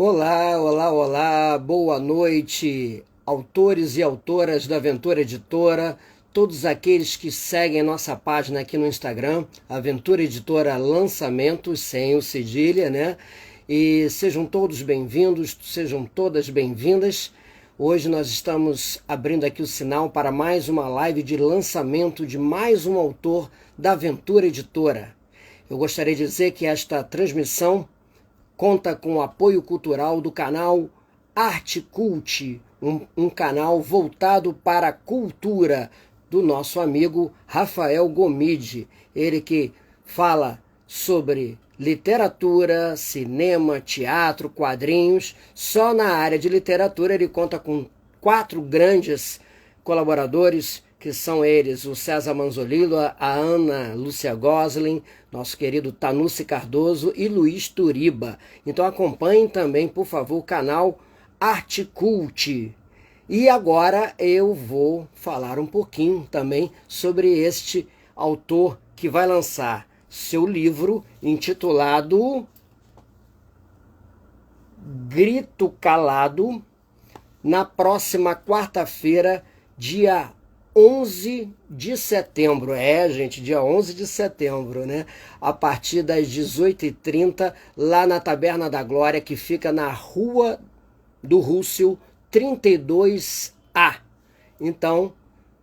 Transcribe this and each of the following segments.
Olá, olá, olá, boa noite, autores e autoras da Aventura Editora, todos aqueles que seguem nossa página aqui no Instagram, Aventura Editora Lançamentos, sem o cedilha, né? E sejam todos bem-vindos, sejam todas bem-vindas. Hoje nós estamos abrindo aqui o sinal para mais uma live de lançamento de mais um autor da Aventura Editora. Eu gostaria de dizer que esta transmissão conta com o apoio cultural do canal Arte Cult, um canal voltado para a cultura do nosso amigo Rafael Gomide. Ele que fala sobre literatura, cinema, teatro, quadrinhos. Só na área de literatura ele conta com 4 grandes colaboradores, que são eles o César Manzolillo, a Ana Lúcia Gosling, nosso querido Tanucci Cardoso e Luiz Turiba. Então acompanhem também, por favor, o canal Arte Cult. E agora eu vou falar um pouquinho também sobre este autor que vai lançar seu livro intitulado Grito Calado, na próxima quarta-feira, dia 11 de setembro. Gente, dia 11 de setembro, né? A partir das 18h30, lá na Taberna da Glória, que fica na Rua do Rússio 32A. Então,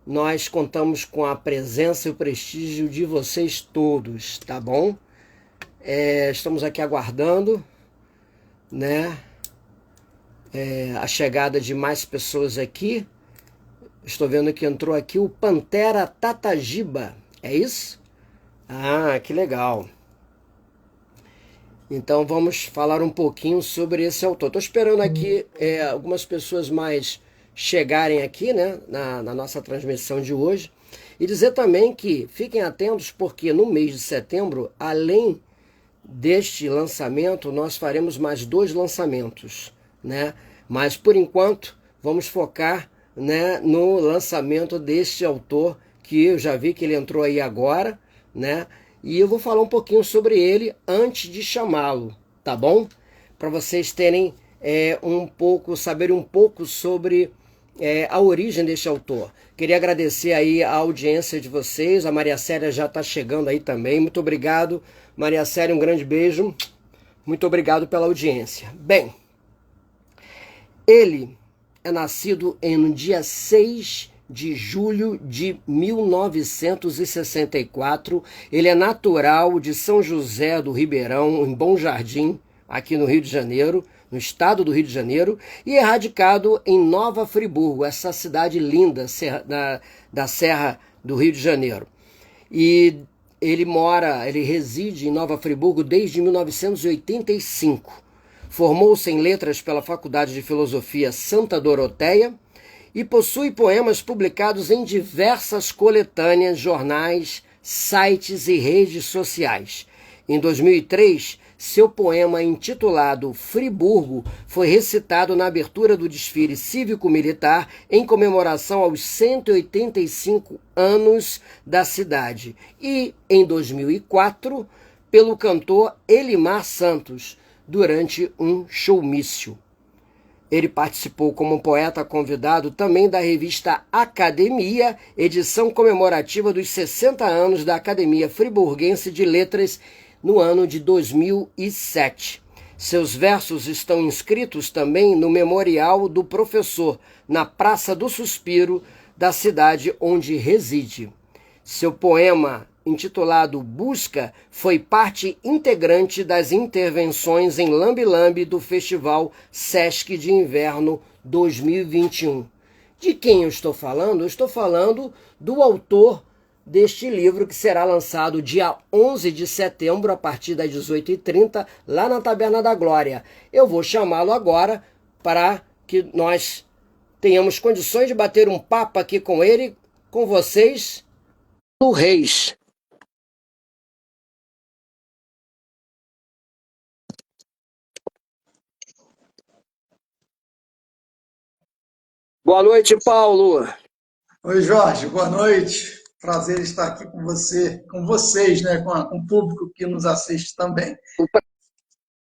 nós contamos com a presença e o prestígio de vocês todos, tá bom? Estamos aqui aguardando, né? A chegada de mais pessoas aqui. Estou vendo que entrou aqui o Pantera Tatagiba, é isso? Ah, que legal. Então vamos falar um pouquinho sobre esse autor. Estou esperando aqui algumas pessoas mais chegarem aqui, né, na nossa transmissão de hoje. E dizer também que fiquem atentos porque no mês de setembro, além deste lançamento, nós faremos mais 2 lançamentos, né? Mas por enquanto vamos focar, né, no lançamento deste autor, que eu já vi que ele entrou aí agora, né? E eu vou falar um pouquinho sobre ele antes de chamá-lo, tá bom? Para vocês terem saberem um pouco sobre a origem deste autor. Queria agradecer aí a audiência de vocês. A Maria Célia já está chegando aí também. Muito obrigado, Maria Célia, um grande beijo. Muito obrigado pela audiência. Bem, ele é nascido no dia 6 de julho de 1964. Ele é natural de São José do Ribeirão, em Bom Jardim, aqui no Rio de Janeiro, no estado do Rio de Janeiro, e é radicado em Nova Friburgo, essa cidade linda da Serra do Rio de Janeiro. E ele reside em Nova Friburgo desde 1985. Formou-se em letras pela Faculdade de Filosofia Santa Doroteia e possui poemas publicados em diversas coletâneas, jornais, sites e redes sociais. Em 2003, seu poema intitulado Friburgo foi recitado na abertura do desfile cívico-militar em comemoração aos 185 anos da cidade. E, em 2004, pelo cantor Elimar Santos, durante um showmício. Ele participou como poeta convidado também da revista Academia, edição comemorativa dos 60 anos da Academia Friburguense de Letras no ano de 2007. Seus versos estão inscritos também no Memorial do Professor, na Praça do Suspiro, da cidade onde reside. Seu poema, intitulado Busca, foi parte integrante das intervenções em Lambe Lambe do Festival Sesc de Inverno 2021. De quem eu estou falando? Eu estou falando do autor deste livro, que será lançado dia 11 de setembro, a partir das 18h30, lá na Taberna da Glória. Eu vou chamá-lo agora para que nós tenhamos condições de bater um papo aqui com ele, com vocês, o Reis. Boa noite, Paulo. Oi, Jorge, boa noite. Prazer estar aqui com você, com vocês, né? Com o público que nos assiste também. O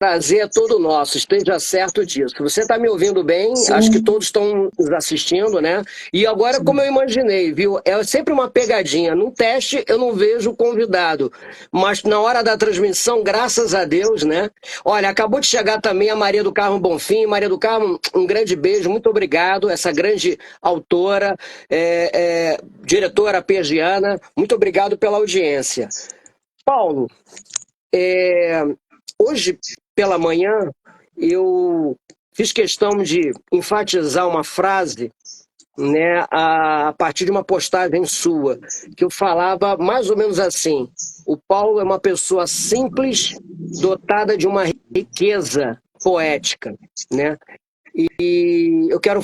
prazer é todo nosso, esteja certo disso. Você está me ouvindo bem? Sim. Acho que todos estão nos assistindo, né? E agora, como eu imaginei, viu? É sempre uma pegadinha. No teste, eu não vejo o convidado, mas na hora da transmissão, graças a Deus, né? Olha, acabou de chegar também a Maria do Carmo Bonfim. Maria do Carmo, um grande beijo, muito obrigado. Essa grande autora, diretora pegiana, muito obrigado pela audiência. Paulo, hoje pela manhã eu fiz questão de enfatizar uma frase, né, a partir de uma postagem sua, que eu falava mais ou menos assim: o Paulo é uma pessoa simples, dotada de uma riqueza poética, né? E eu quero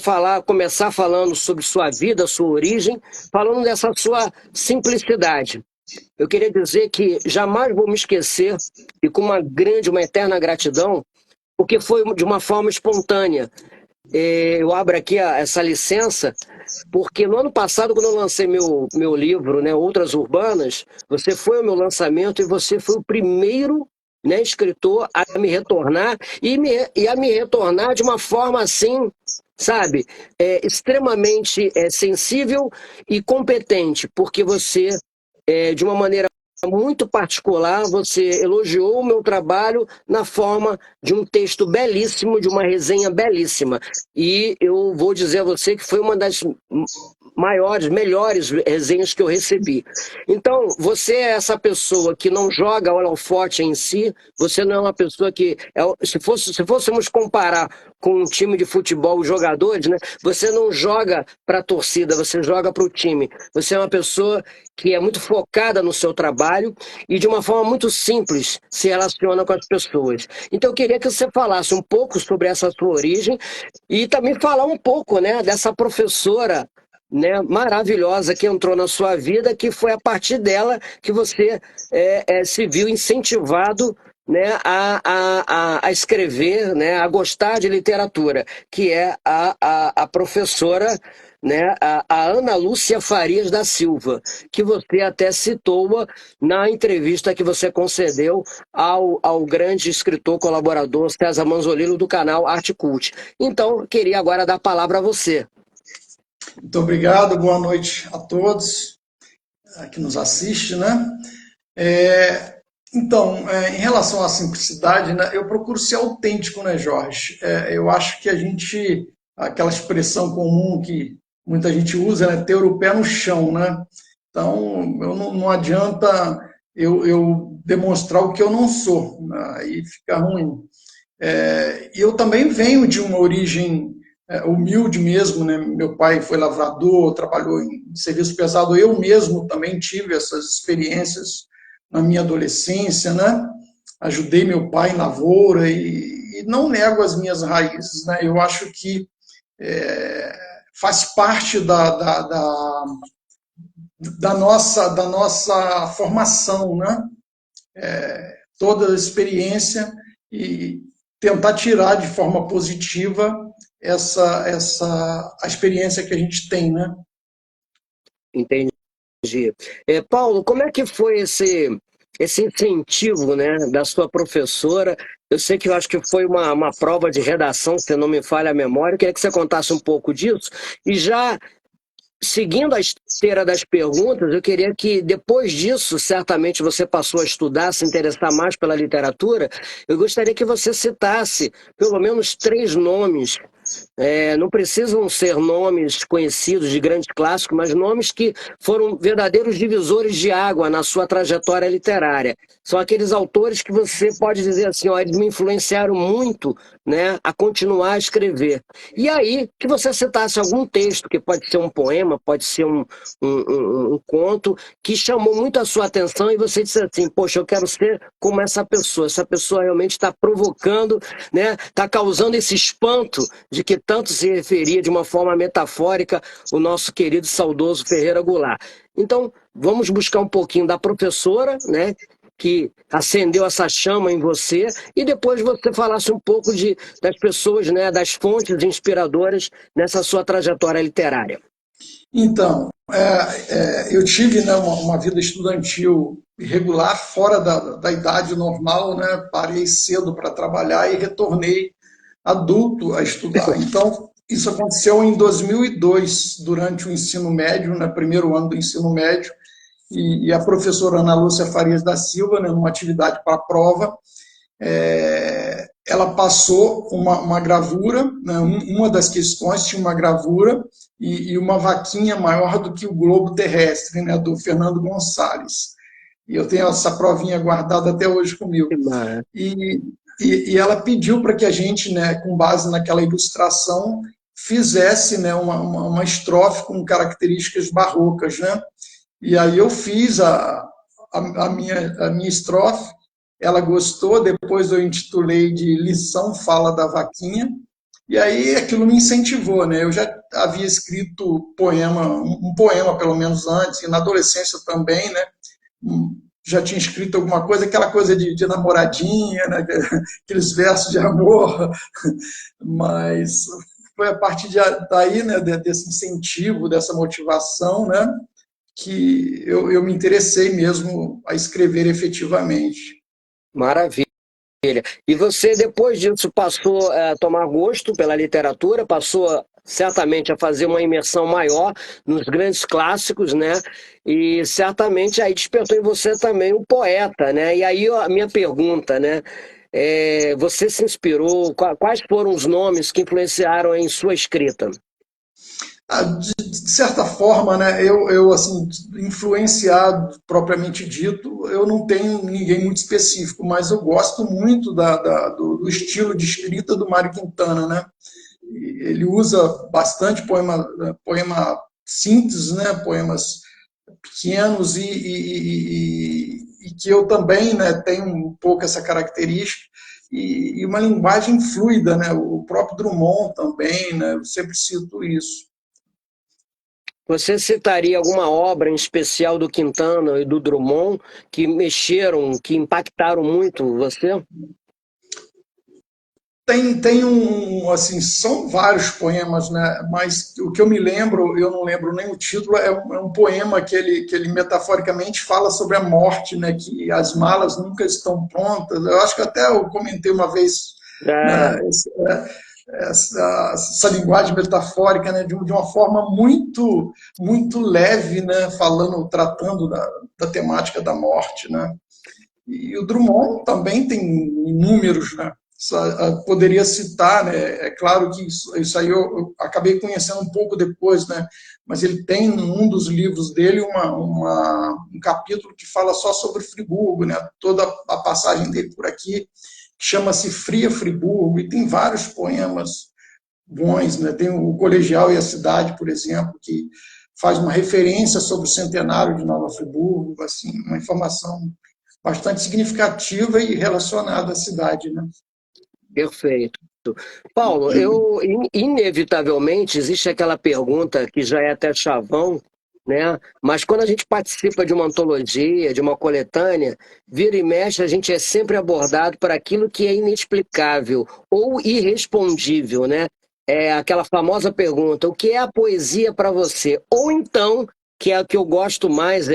começar falando sobre sua vida, sua origem, falando dessa sua simplicidade. Eu queria dizer que jamais vou me esquecer, e com uma eterna gratidão, porque foi de uma forma espontânea. Eu abro aqui essa licença, porque no ano passado, quando eu lancei meu livro, né, Outras Urbanas, você foi ao meu lançamento e você foi o primeiro, né, escritor a me retornar, e a me retornar de uma forma assim, sabe, extremamente sensível e competente, porque você, de uma maneira muito particular, você elogiou o meu trabalho na forma de um texto belíssimo, de uma resenha belíssima. E eu vou dizer a você que foi uma das maiores, melhores resenhas que eu recebi. Então, você é essa pessoa que não joga holofote em si, você não é uma pessoa que... se fôssemos comparar com um time de futebol, os jogadores, né, você não joga para a torcida, você joga para o time. Você é uma pessoa que é muito focada no seu trabalho e de uma forma muito simples se relaciona com as pessoas. Então eu queria que você falasse um pouco sobre essa sua origem e também falar um pouco, né, dessa professora, né, maravilhosa que entrou na sua vida, que foi a partir dela que você se viu incentivado, né, a escrever, né, a gostar de literatura, que é a professora, né, a Ana Lúcia Farias da Silva, que você até citou na entrevista que você concedeu ao grande escritor colaborador César Manzolillo do canal Arte Cult. Então, queria agora dar a palavra a você. Muito obrigado, boa noite a todos que nos assistem, né? Então, em relação à simplicidade, né, eu procuro ser autêntico, né, Jorge? Eu acho que aquela expressão comum que muita gente usa, né, ter o pé no chão, né? Então, não adianta eu demonstrar o que eu não sou, né? Aí fica ruim. E eu também venho de uma origem humilde mesmo, né? Meu pai foi lavrador, trabalhou em serviço pesado, eu mesmo também tive essas experiências na minha adolescência, né? Ajudei meu pai em lavoura e não nego as minhas raízes, né? Eu acho que faz parte da nossa formação, né? Toda a experiência e tentar tirar de forma positiva a experiência que a gente tem, né? Entendi. Paulo, como é que foi esse incentivo, né, da sua professora? Eu sei que eu acho que foi uma prova de redação, se não me falha a memória. Eu queria que você contasse um pouco disso. E já seguindo a esteira das perguntas, eu queria que, depois disso, certamente você passou a estudar, se interessar mais pela literatura, eu gostaria que você citasse pelo menos 3 nomes. Não precisam ser nomes conhecidos de grandes clássicos, mas nomes que foram verdadeiros divisores de água na sua trajetória literária. São aqueles autores que você pode dizer assim, ó, eles me influenciaram muito, né, a continuar a escrever. E aí, que você citasse algum texto, que pode ser um poema, pode ser um conto, que chamou muito a sua atenção e você disse assim, poxa, eu quero ser como essa pessoa realmente está provocando, né, está causando esse espanto de que tanto se referia de uma forma metafórica o nosso querido saudoso Ferreira Goulart. Então, vamos buscar um pouquinho da professora, né, que acendeu essa chama em você, e depois você falasse um pouco das pessoas, né, das fontes inspiradoras nessa sua trajetória literária. Então, eu tive, né, uma vida estudantil irregular, fora da idade normal, né? Parei cedo para trabalhar e retornei adulto a estudar. Então, isso aconteceu em 2002, durante o ensino médio, no primeiro ano do ensino médio, e a professora Ana Lúcia Farias da Silva, né, numa atividade para a prova, ela passou uma gravura, né, uma das questões tinha uma gravura e uma vaquinha maior do que o globo terrestre, né, do Fernando Gonçalves. E eu tenho essa provinha guardada até hoje comigo. Mas, E, e ela pediu para que a gente, né, com base naquela ilustração, fizesse, né, uma estrofe com características barrocas, né? E aí eu fiz a minha estrofe, ela gostou, depois eu intitulei de Lição Fala da Vaquinha, e aí aquilo me incentivou, né? Eu já havia escrito poema, um poema pelo menos antes, e na adolescência também, né? Já tinha escrito alguma coisa, aquela coisa de namoradinha, né? Aqueles versos de amor, mas foi a partir daí, né, desse incentivo, dessa motivação, né, que eu me interessei mesmo a escrever efetivamente. maravilha. E você, depois disso, passou a tomar gosto pela literatura, passou certamente a fazer uma imersão maior nos grandes clássicos, né? E certamente aí despertou em você também um poeta, né? E aí a minha pergunta, né? Você se inspirou? Quais foram os nomes que influenciaram em sua escrita? De certa forma, né, eu assim, influenciado propriamente dito, eu não tenho ninguém muito específico, mas eu gosto muito do estilo de escrita do Mário Quintana, né? Ele usa bastante poema simples, né, poemas pequenos e que eu também, né, tenho um pouco essa característica e uma linguagem fluida, né? O próprio Drummond também, né? Eu sempre cito isso. Você citaria alguma obra em especial do Quintana e do Drummond que mexeram, que impactaram muito você? Tem assim, são vários poemas, né? Mas o que eu me lembro, eu não lembro nem o título, é um poema que ele metaforicamente fala sobre a morte, né? Que as malas nunca estão prontas. Eu acho que até eu comentei uma vez, Ah, né, essa linguagem metafórica, né? De uma forma muito, muito leve, né? Tratando da temática da morte, né? E o Drummond também tem inúmeros, né? Poderia citar, né? É claro que isso aí eu acabei conhecendo um pouco depois, né? Mas ele tem num dos livros dele um capítulo que fala só sobre Friburgo, né? Toda a passagem dele por aqui, que chama-se Fria Friburgo, e tem vários poemas bons, né? Tem o Colegial e a Cidade, por exemplo, que faz uma referência sobre o centenário de Nova Friburgo, assim, uma informação bastante significativa e relacionada à cidade, né? perfeito. Paulo, inevitavelmente existe aquela pergunta que já é até chavão, né? Mas quando a gente participa de uma antologia, de uma coletânea, vira e mexe, a gente é sempre abordado por aquilo que é inexplicável ou irrespondível, né? É aquela famosa pergunta: o que é a poesia para você? Ou então, que é a que eu gosto mais,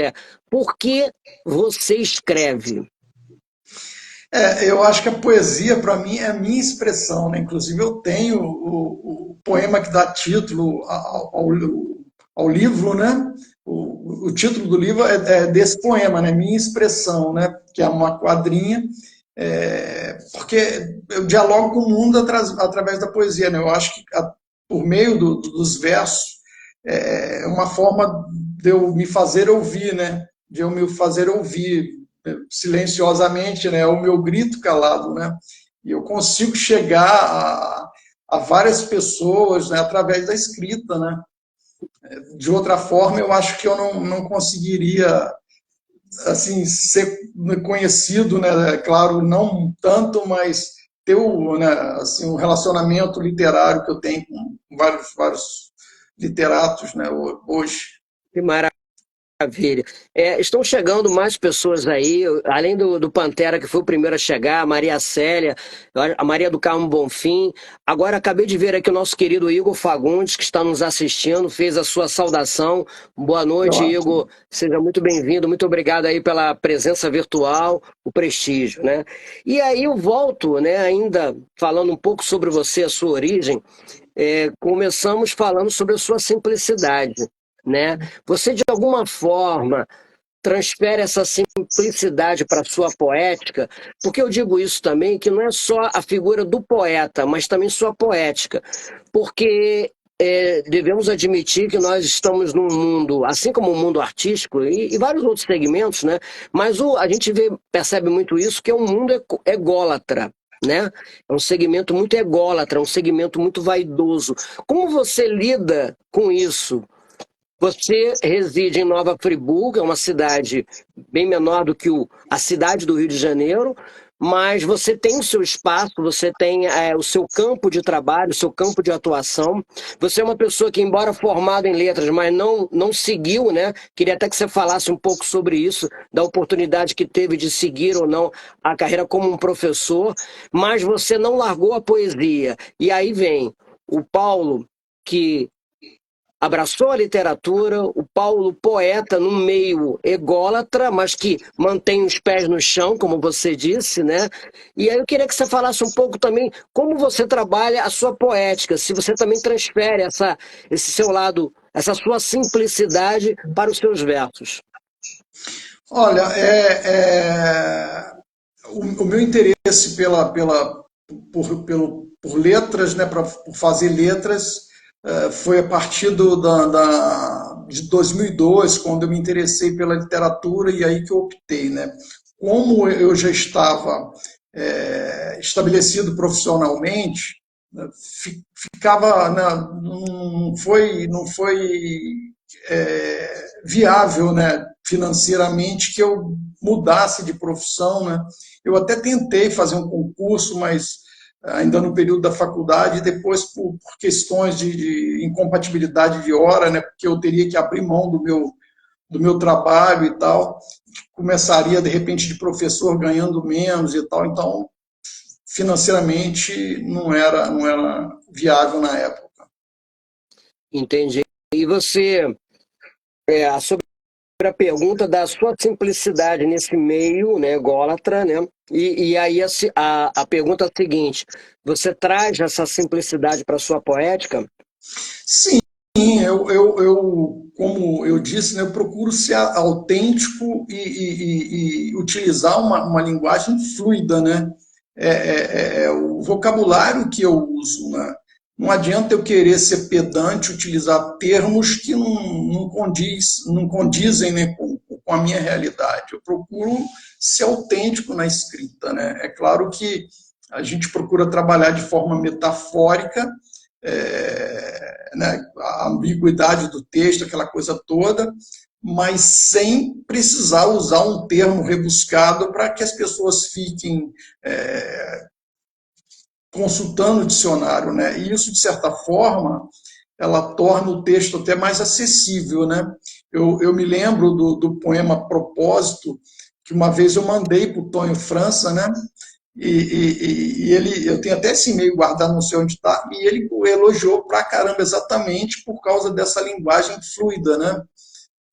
por que você escreve? Eu acho que a poesia, para mim, é a minha expressão, né? Inclusive, eu tenho o poema que dá título ao livro, né? O título do livro é desse poema, né? Minha expressão, né? Que é uma quadrinha, porque eu dialogo com o mundo através da poesia, né? Eu acho que por meio dos versos é uma forma de eu me fazer ouvir, né? De eu me fazer ouvir silenciosamente, né? É o meu grito calado, né? E eu consigo chegar a várias pessoas, né? Através da escrita, né? De outra forma, eu acho que eu não conseguiria assim ser conhecido, né? Claro, não tanto, mas ter né, assim, um relacionamento literário que eu tenho com vários literatos, né? Hoje. Que maravilha. Maravilha. Estão chegando mais pessoas aí, além do Pantera, que foi o primeiro a chegar, a Maria Célia, a Maria do Carmo Bonfim. Agora acabei de ver aqui o nosso querido Igor Fagundes, que está nos assistindo, fez a sua saudação. Boa noite, Ótimo. Igor. Seja muito bem-vindo. Muito obrigado aí pela presença virtual, o prestígio, né? E aí eu volto, né, ainda falando um pouco sobre você, a sua origem. Começamos falando sobre a sua simplicidade, né? Você, de alguma forma, transfere essa simplicidade para a sua poética, porque eu digo isso também, que não é só a figura do poeta, mas também sua poética, porque devemos admitir que nós estamos num mundo, assim como o mundo artístico e vários outros segmentos, né? Mas a gente percebe muito isso, que é um mundo ególatra. Né? É um segmento muito ególatra, um segmento muito vaidoso. Como você lida com isso? Você reside em Nova Friburgo, é uma cidade bem menor do que a cidade do Rio de Janeiro, mas você tem o seu espaço, você tem o seu campo de trabalho, o seu campo de atuação. Você é uma pessoa que, embora formada em letras, mas não seguiu, né? Queria até que você falasse um pouco sobre isso, da oportunidade que teve de seguir ou não a carreira como um professor, mas você não largou a poesia. E aí vem o Paulo, que abraçou a literatura, o Paulo poeta num meio ególatra, mas que mantém os pés no chão, como você disse, né? E aí eu queria que você falasse um pouco também como você trabalha a sua poética, se você também transfere esse seu lado, essa sua simplicidade para os seus versos. Olha, o meu interesse por letras, né, por fazer letras, foi a partir de 2002, quando eu me interessei pela literatura e aí que eu optei, né? Como eu já estava estabelecido profissionalmente, né, ficava, né, não foi viável, né, financeiramente que eu mudasse de profissão, né? Eu até tentei fazer um concurso, mas ainda no período da faculdade, e depois por questões de incompatibilidade de hora, né, porque eu teria que abrir mão do meu trabalho e tal, começaria de repente de professor ganhando menos e tal, então financeiramente não era viável na época. Entendi. E você, sobre a pergunta da sua simplicidade nesse meio, né, ególatra, né? E aí a pergunta é a seguinte: você traz essa simplicidade para a sua poética? Sim, como eu disse, né, eu procuro ser autêntico e utilizar uma linguagem fluida, né? O vocabulário que eu uso, né? Não adianta eu querer ser pedante, utilizar termos que não condizem, né, com a minha realidade. Eu procuro ser autêntico na escrita, né? É claro que a gente procura trabalhar de forma metafórica, né, a ambiguidade do texto, aquela coisa toda, mas sem precisar usar um termo rebuscado para que as pessoas fiquem consultando o dicionário, né? E isso, de certa forma, ela torna o texto até mais acessível, né? Eu me lembro do poema Propósito, que uma vez eu mandei para o Tonho França, né? E ele, eu tenho até esse e-mail guardado, não sei onde está, e ele elogiou pra caramba exatamente por causa dessa linguagem fluida, né?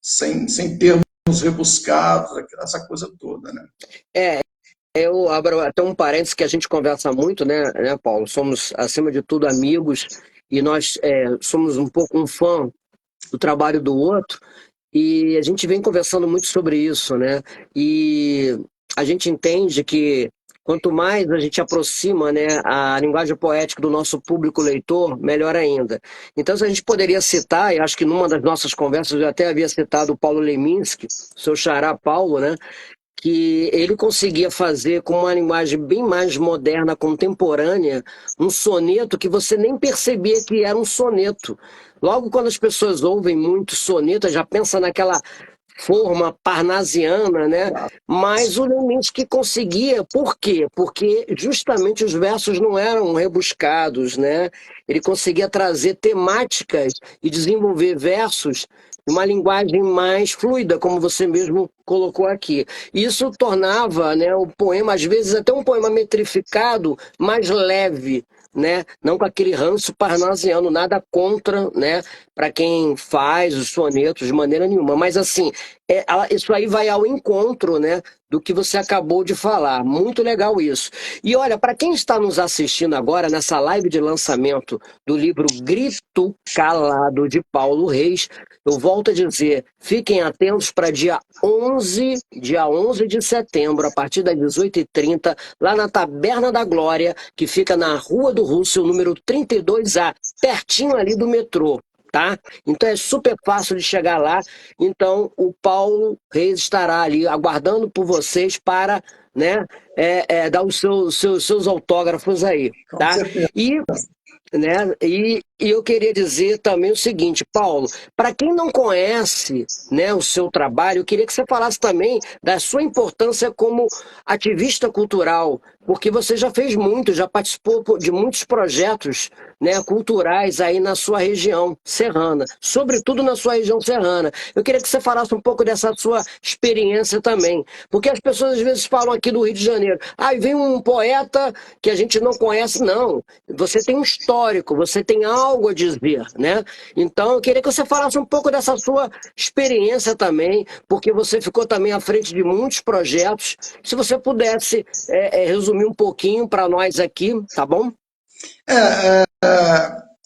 Sem termos rebuscados, essa coisa toda, né? É, eu abro até um parênteses que a gente conversa muito, né, Paulo? Somos, acima de tudo, amigos e nós somos um pouco um fã do trabalho do outro e a gente vem conversando muito sobre isso, né? E a gente entende que quanto mais a gente aproxima, né, a linguagem poética do nosso público leitor, melhor ainda. Então, se a gente poderia citar, e acho que numa das nossas conversas eu até havia citado o Paulo Leminski, seu xará Paulo, né? Que ele conseguia fazer com uma linguagem bem mais moderna, contemporânea, um soneto que você nem percebia que era um soneto. Logo quando as pessoas ouvem muito soneto, já pensa naquela forma parnasiana, né? Mas o Leminski conseguia, por quê? Porque justamente os versos não eram rebuscados, né? Ele conseguia trazer temáticas e desenvolver versos uma linguagem mais fluida, como você mesmo colocou aqui. Isso tornava, né, o poema, às vezes até um poema metrificado, mais leve, né? Não com aquele ranço parnasiano, nada contra, né, para quem faz os sonetos de maneira nenhuma. Mas assim, isso aí vai ao encontro, né, do que você acabou de falar. Muito legal isso. E olha, para quem está nos assistindo agora nessa live de lançamento do livro Grito Calado de Paulo Reis, eu volto a dizer, fiquem atentos para dia 11 de setembro, a partir das 18h30, lá na Taberna da Glória, que fica na Rua do Russell, número 32A, pertinho ali do metrô. Tá? Então é super fácil de chegar lá. Então o Paulo Reis estará ali aguardando por vocês para, né, dar os seus autógrafos aí, Com tá? certeza. E, né, e eu queria dizer também o seguinte, Paulo, para quem não conhece, né, o seu trabalho, eu queria que você falasse também da sua importância como ativista cultural, porque você já fez muito, já participou de muitos projetos, né, culturais aí na sua região serrana, sobretudo na sua região serrana. Eu queria que você falasse um pouco dessa sua experiência também, porque as pessoas às vezes falam aqui do Rio de Janeiro, ah, vem um poeta que a gente não conhece, não. Você tem um histórico, você tem algo a dizer, né? Então, eu queria que você falasse um pouco dessa sua experiência também, porque você ficou também à frente de muitos projetos. Se você pudesse resumir um pouquinho para nós aqui, tá bom?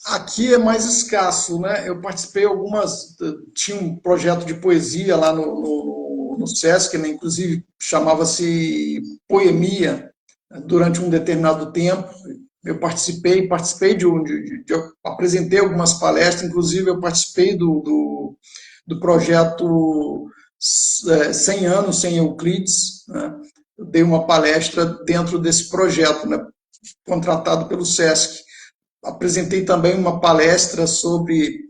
Aqui é mais escasso, né? Eu participei algumas. Tinha um projeto de poesia lá no Sesc, né? Inclusive chamava-se Poemia, né? Durante um determinado tempo. Eu participei apresentei algumas palestras, inclusive eu participei do projeto 100 anos sem Euclides, né? Eu dei uma palestra dentro desse projeto, né? Contratado pelo Sesc. Apresentei também uma palestra sobre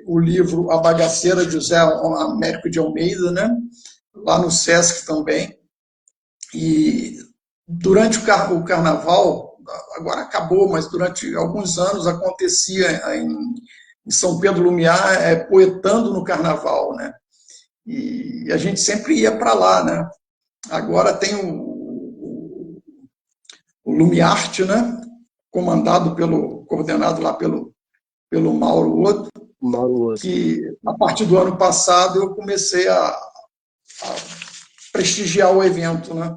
o livro A Bagaceira de José Américo de Almeida, né? Lá no Sesc também. E durante o carnaval, agora acabou, mas durante alguns anos acontecia em São Pedro Lumiar, poetando no carnaval, né? E a gente sempre ia para lá, né? Agora tem o Lumiarte, né? Coordenado lá pelo Mauro Otto, Mauro. que a partir do ano passado eu comecei a prestigiar o evento, né?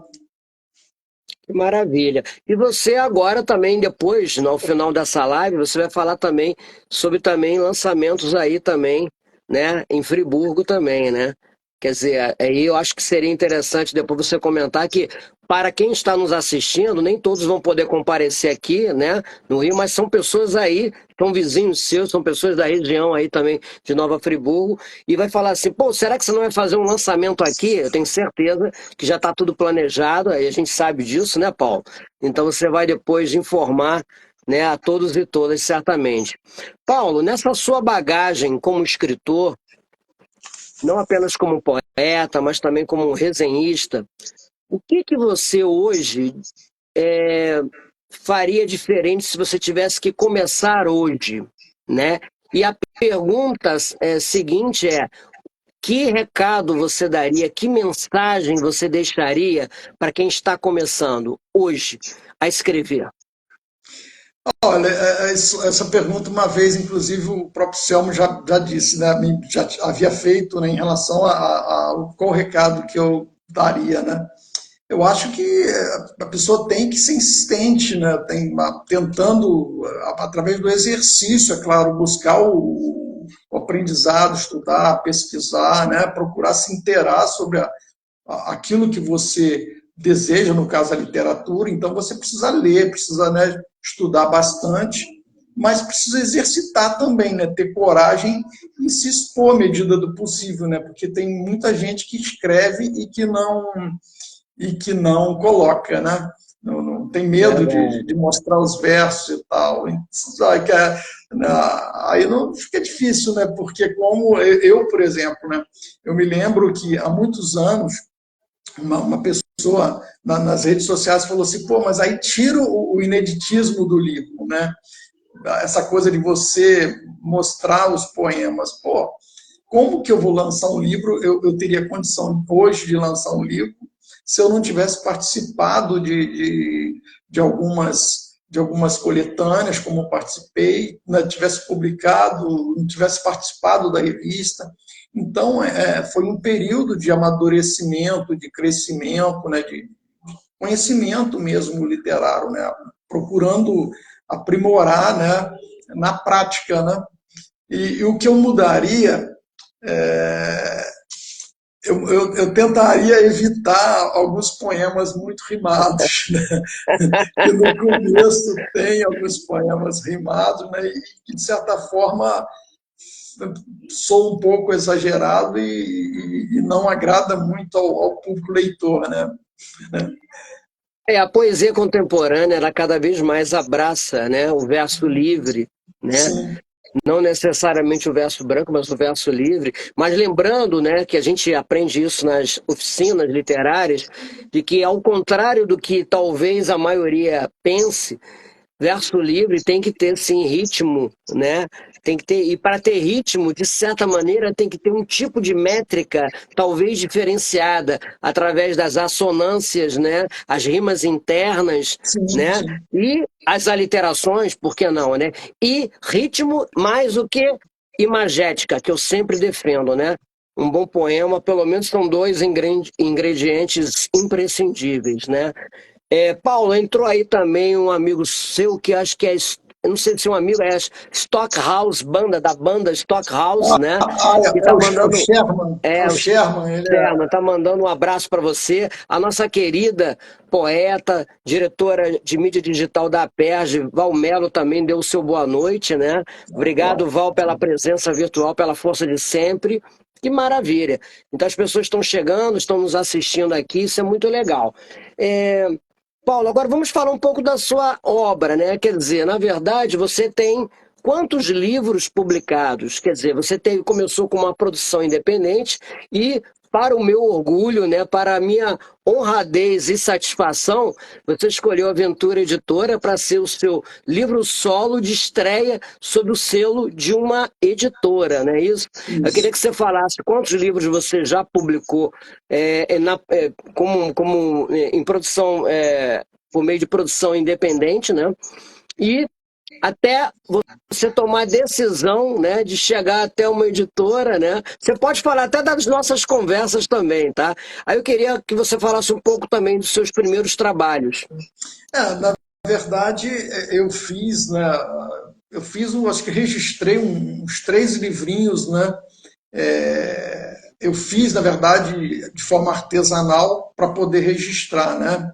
Que maravilha. E você agora também, depois, no final dessa live, você vai falar também sobre também lançamentos aí também, né, em Friburgo também, né? Quer dizer, aí eu acho que seria interessante depois você comentar que, para quem está nos assistindo, nem todos vão poder comparecer aqui, né, no Rio, mas são pessoas aí, são vizinhos seus, são pessoas da região aí também de Nova Friburgo, e vai falar assim, pô, será que você não vai fazer um lançamento aqui? Eu tenho certeza que já está tudo planejado, aí a gente sabe disso, né, Paulo? Então você vai depois informar, né, a todos e todas, certamente. Paulo, nessa sua bagagem como escritor, não apenas como poeta, mas também como resenhista, o que que você hoje é, faria diferente se você tivesse que começar hoje, né? E a pergunta seguinte é: que recado você daria, que mensagem você deixaria para quem está começando hoje a escrever? Olha, essa pergunta, uma vez, inclusive, o próprio Selmo já disse, né? Já havia feito, né, em relação a qual recado que eu daria, né? Eu acho que a pessoa tem que ser insistente, né? Tentando, através do exercício, é claro, buscar o aprendizado, estudar, pesquisar, né? Procurar se inteirar sobre aquilo que você deseja, no caso a literatura, então você precisa ler, precisa, né, estudar bastante, mas precisa exercitar também, né, ter coragem e se expor à medida do possível, né, porque tem muita gente que escreve e que não coloca, né? Não tem medo de mostrar os versos e tal. Aí não fica difícil, né? Porque como eu, por exemplo, né? Eu me lembro que há muitos anos uma pessoa nas redes sociais falou assim, pô, mas aí tira o ineditismo do livro, né? essa coisa de você mostrar os poemas. Pô, como que eu vou lançar um livro? Eu teria condição hoje de lançar um livro se eu não tivesse participado de algumas coletâneas, como participei, não tivesse publicado, não tivesse participado da revista. Então, foi um período de amadurecimento, de crescimento, né, de conhecimento mesmo literário, né, procurando aprimorar, né, na prática. Né, e o que eu mudaria, é, eu tentaria evitar alguns poemas muito rimados, né? Que no começo tem alguns poemas rimados, né? E que, de certa forma, sou um pouco exagerado e não agrada muito ao público leitor, né? A poesia contemporânea, ela cada vez mais abraça, né, o verso livre, né? Sim, Não necessariamente o verso branco, mas o verso livre. Mas lembrando, né, que a gente aprende isso nas oficinas literárias, de que, ao contrário do que talvez a maioria pense, verso livre tem que ter, sim, ritmo, né? Tem que ter, e para ter ritmo, de certa maneira, tem que ter um tipo de métrica, talvez diferenciada, através das assonâncias, né? As rimas internas, sim, né? sim. E as aliterações, por que não, né? E ritmo mais o que imagética, que eu sempre defendo, né? Um bom poema, pelo menos, são dois ingredientes imprescindíveis, né? Paulo, entrou aí também um amigo seu que acho que eu não sei se é um amigo, é Stockhouse, da banda Stockhouse, né? Que É tá o mandando, Sherman, é o o Sherman, ele Externo, tá mandando um abraço para você. A nossa querida poeta, diretora de mídia digital da Aperj, Val Melo, também deu o seu boa noite, né? Obrigado, Val, pela presença virtual, pela força de sempre. Que maravilha. Então as pessoas estão chegando, estão nos assistindo aqui, isso é muito legal. É, Paulo, agora vamos falar um pouco da sua obra, né? Quer dizer, na verdade, você tem quantos livros publicados? Quer dizer, começou com uma produção independente e, para o meu orgulho, né, para a minha honradez e satisfação, você escolheu a Aventura Editora para ser o seu livro solo de estreia sob o selo de uma editora, não é isso? Eu queria isso. que você falasse quantos livros você já publicou em produção, por meio de produção independente, né? E até você tomar a decisão, né, de chegar até uma editora, né? Você pode falar até das nossas conversas também, tá? Aí eu queria que você falasse um pouco também dos seus primeiros trabalhos. Na verdade, eu fiz, né? Acho que registrei uns 3 livrinhos, né? Eu fiz, na verdade, de forma artesanal para poder registrar, né?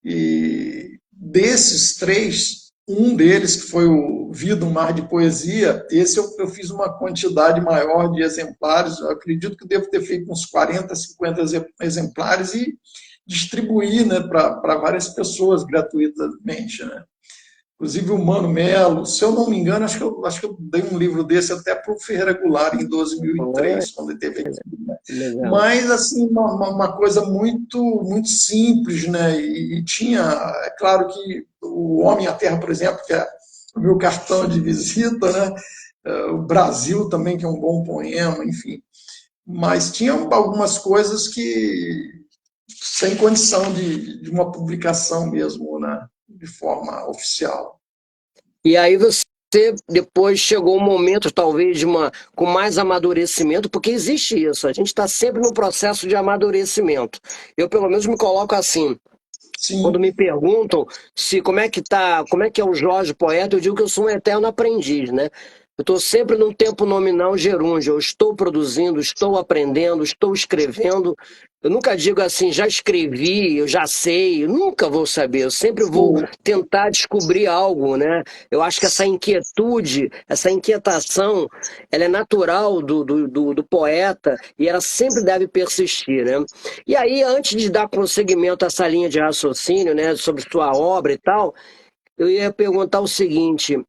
E desses 3, um deles, que foi o Vida, um Mar de Poesia, esse eu fiz uma quantidade maior de exemplares, eu acredito que devo ter feito uns 40, 50 exemplares e distribuir, né, para várias pessoas gratuitamente, né? Inclusive o Mano Melo, se eu não me engano, acho que eu dei um livro desse até para o Ferreira Goulart em Ah, 2003, quando ele teve aqui. Né? legal. Mas, assim, uma coisa muito simples, né? E tinha, é claro que o Homem e a Terra, por exemplo, que é o meu cartão de visita, né? O Brasil também, que é um bom poema, enfim. Mas tinha algumas coisas que sem condição de uma publicação mesmo, né? De forma oficial. E aí você depois chegou um momento, talvez, com mais amadurecimento, porque existe isso, a gente está sempre no processo de amadurecimento. Eu, pelo menos, me coloco assim. Quando Sim, me perguntam se como é que é o Jorge poeta, eu digo que eu sou um eterno aprendiz, né? Eu estou sempre num tempo nominal gerúndio. Eu estou produzindo, estou aprendendo, estou escrevendo. Eu nunca digo assim, já escrevi, eu já sei. Eu nunca vou saber. Eu sempre vou o, tentar descobrir algo, né? Eu acho que essa inquietude, essa inquietação, ela é natural do poeta e ela sempre deve persistir, né? E aí, antes de dar prosseguimento a essa linha de raciocínio, né, sobre sua obra e tal, eu ia perguntar o seguinte: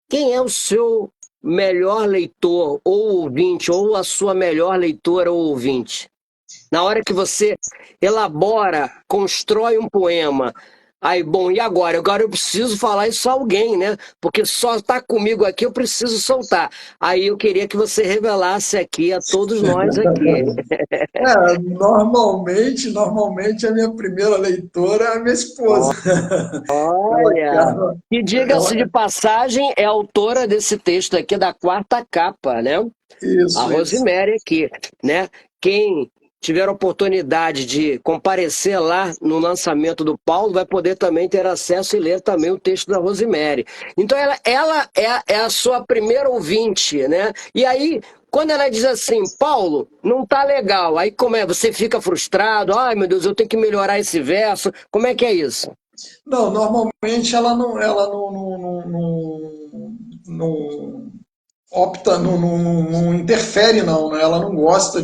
quem é o seu melhor leitor ou ouvinte, ou a sua melhor leitora ou ouvinte? Na hora que você elabora, constrói um poema, Aí, bom, e agora? Agora eu preciso falar isso a alguém, né? Porque só está comigo aqui, eu preciso soltar. Aí eu queria que você revelasse aqui a todos nós aqui. Normalmente a minha primeira leitora é a minha esposa. Ela Olha, acaba, que diga-se de ela, passagem, é autora desse texto aqui da quarta capa, né? A isso. Rosemary aqui, né? Quem tiver a oportunidade de comparecer lá no lançamento do Paulo vai poder também ter acesso e ler também o texto da Rosemary. Então ela é a sua primeira ouvinte, né? E aí, quando ela diz assim, Paulo, não tá legal, aí como é? Você fica frustrado? Ai, meu Deus, eu tenho que melhorar esse verso. Como é que é isso? Não, normalmente ela não opta, não interfere, não, né? Ela não gosta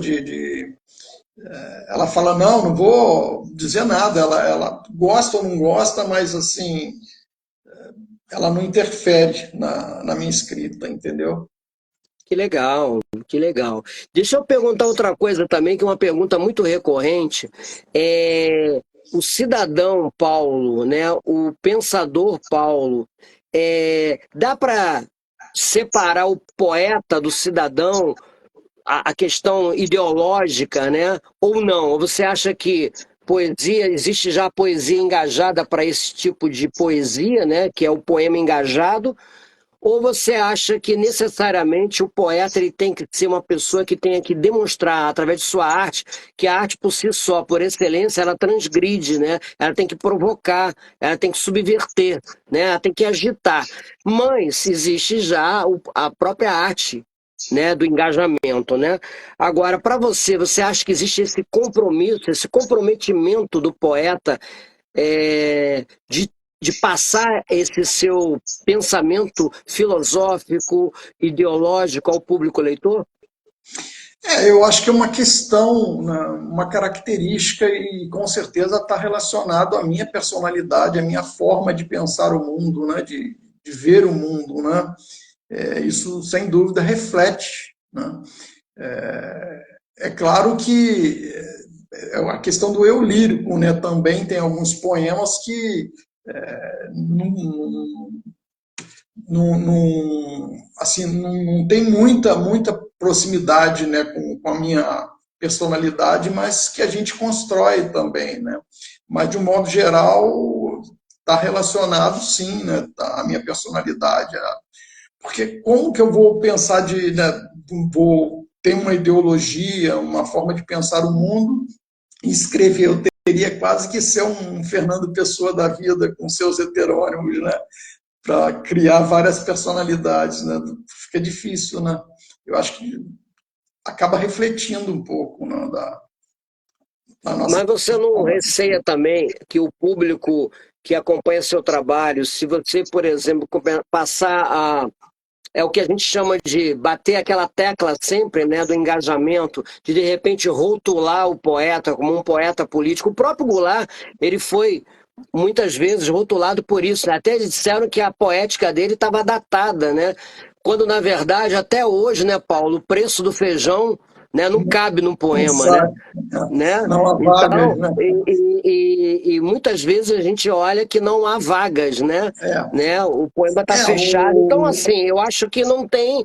ela fala, não vou dizer nada. Ela gosta ou não gosta, mas assim, ela não interfere na minha escrita, entendeu? Que legal, que legal. Deixa eu perguntar outra coisa também, que é uma pergunta muito recorrente. O cidadão Paulo, né, o pensador Paulo, dá para separar o poeta do cidadão, a questão ideológica, né? Ou não? Ou você acha que poesia, existe já poesia engajada para esse tipo de poesia, né, que é o poema engajado? Ou você acha que necessariamente o poeta ele tem que ser uma pessoa que tenha que demonstrar através de sua arte, que a arte por si só, por excelência, ela transgride, né? Ela tem que provocar, ela tem que subverter, né? Ela tem que agitar. Mas existe já a própria arte, né, do engajamento, né? Agora, para você, você acha que existe esse compromisso, esse comprometimento do poeta de passar esse seu pensamento filosófico, ideológico ao público leitor? Eu acho que é uma questão, né, uma característica e com certeza está relacionado à minha personalidade, à minha forma de pensar o mundo, né, de ver o mundo, né? Isso sem dúvida reflete, né? É claro que a questão do eu lírico, né, também tem alguns poemas que não, assim, não tem muita proximidade, né, com a minha personalidade, mas que a gente constrói também, né? Mas de um modo geral está relacionado, sim, né, a minha personalidade, porque como que eu vou pensar né, vou ter uma ideologia, uma forma de pensar o mundo e escrever? Eu teria quase que ser um Fernando Pessoa da vida com seus heterônimos, né? Para criar várias personalidades, né? Fica difícil, né? Eu acho que acaba refletindo um pouco, né, da nossa Mas você não forma. receia também que o público que acompanha seu trabalho, se você, por exemplo, passar a é o que a gente chama de bater aquela tecla sempre, né, do engajamento, de repente rotular o poeta como um poeta político. O próprio Goulart, ele foi muitas vezes rotulado por isso, né? Até disseram que a poética dele estava datada, né? Quando na verdade até hoje, né, Paulo, o preço do feijão, né, não cabe num Não poema, né? sabe, Né? não há vagas, Então, né? e muitas vezes a gente olha que não há vagas, né? É, Né? O poema está é fechado. Então, o, assim, eu acho que não tem,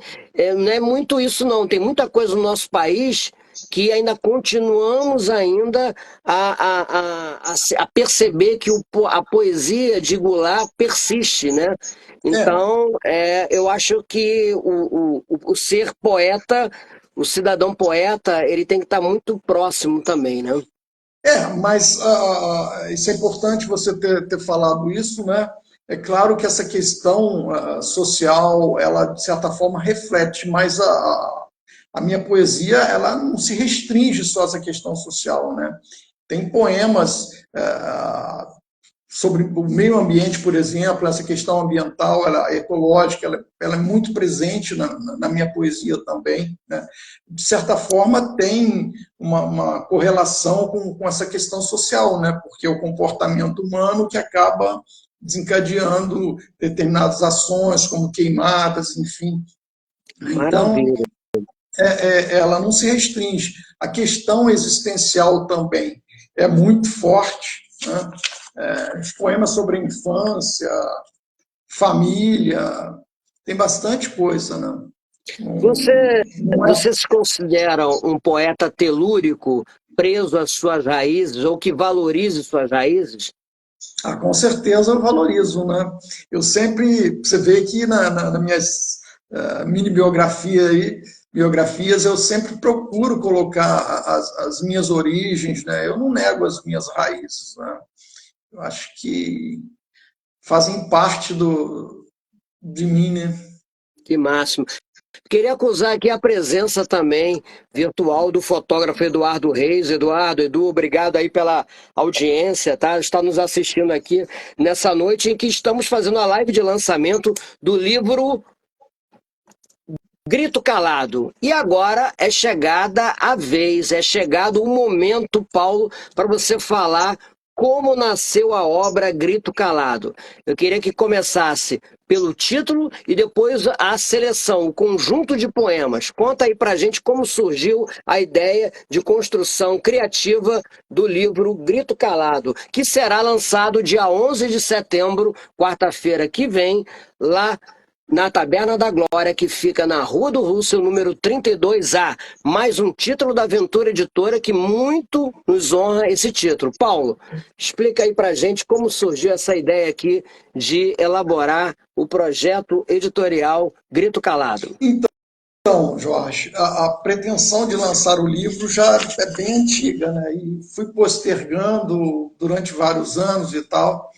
não é muito isso, não. Tem muita coisa no nosso país que ainda continuamos ainda a perceber que a poesia de Goulart persiste, né? é, Então, eu acho que o ser poeta, o cidadão poeta, ele tem que estar muito próximo também, né? mas isso é importante você ter falado isso, né? É claro que essa questão social, ela de certa forma reflete, mas a minha poesia, ela não se restringe só a essa questão social, né? Tem poemas sobre o meio ambiente, por exemplo, essa questão ambiental, ela, ecológica, ela é muito presente na minha poesia também, né? De certa forma, tem uma correlação com essa questão social, né? Porque é o comportamento humano que acaba desencadeando determinadas ações, como queimadas, enfim. Então, Maravilha. ela não se restringe. A questão existencial também é muito forte, né? Os poemas sobre a infância, família, tem bastante coisa, né? Você, Não é. você se considera um poeta telúrico, preso às suas raízes, ou que valorize suas raízes? Com certeza eu valorizo, né? Eu sempre, você vê que nas minhas mini biografias, eu sempre procuro colocar as minhas origens, né? Eu não nego as minhas raízes, né? Eu acho que fazem parte de mim, né? Que máximo. Queria acusar aqui a presença também virtual do fotógrafo Eduardo Reis. Edu, obrigado aí pela audiência, tá? Está nos assistindo aqui nessa noite em que estamos fazendo a live de lançamento do livro Grito Calado. E agora é chegada a vez, é chegado o momento, Paulo, para você falar como nasceu a obra Grito Calado. Eu queria que começasse pelo título e depois a seleção, o conjunto de poemas. Conta aí pra gente como surgiu a ideia de construção criativa do livro Grito Calado, que será lançado dia 11 de setembro, quarta-feira que vem, lá na Taberna da Glória, que fica na Rua do Russell, número 32A. Mais um título da Aventura Editora que muito nos honra esse título. Paulo, explica aí pra gente como surgiu essa ideia aqui de elaborar o projeto editorial Grito Calado. Então, Jorge, a pretensão de lançar o livro já é bem antiga, né? E fui postergando durante vários anos e tal,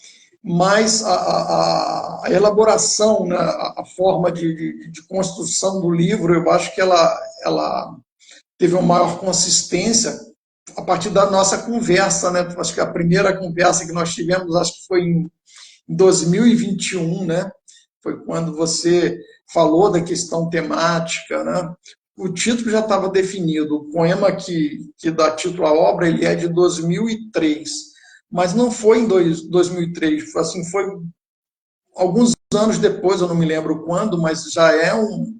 mas a elaboração, né, a forma de construção do livro, eu acho que ela teve uma maior consistência a partir da nossa conversa, né? Acho que a primeira conversa que nós tivemos, acho que foi em 2021, né? Foi quando você falou da questão temática, né? O título já estava definido. O poema que dá título à obra ele é de 2003, mas não foi em 2003, assim, foi alguns anos depois, eu não me lembro quando, mas já é um.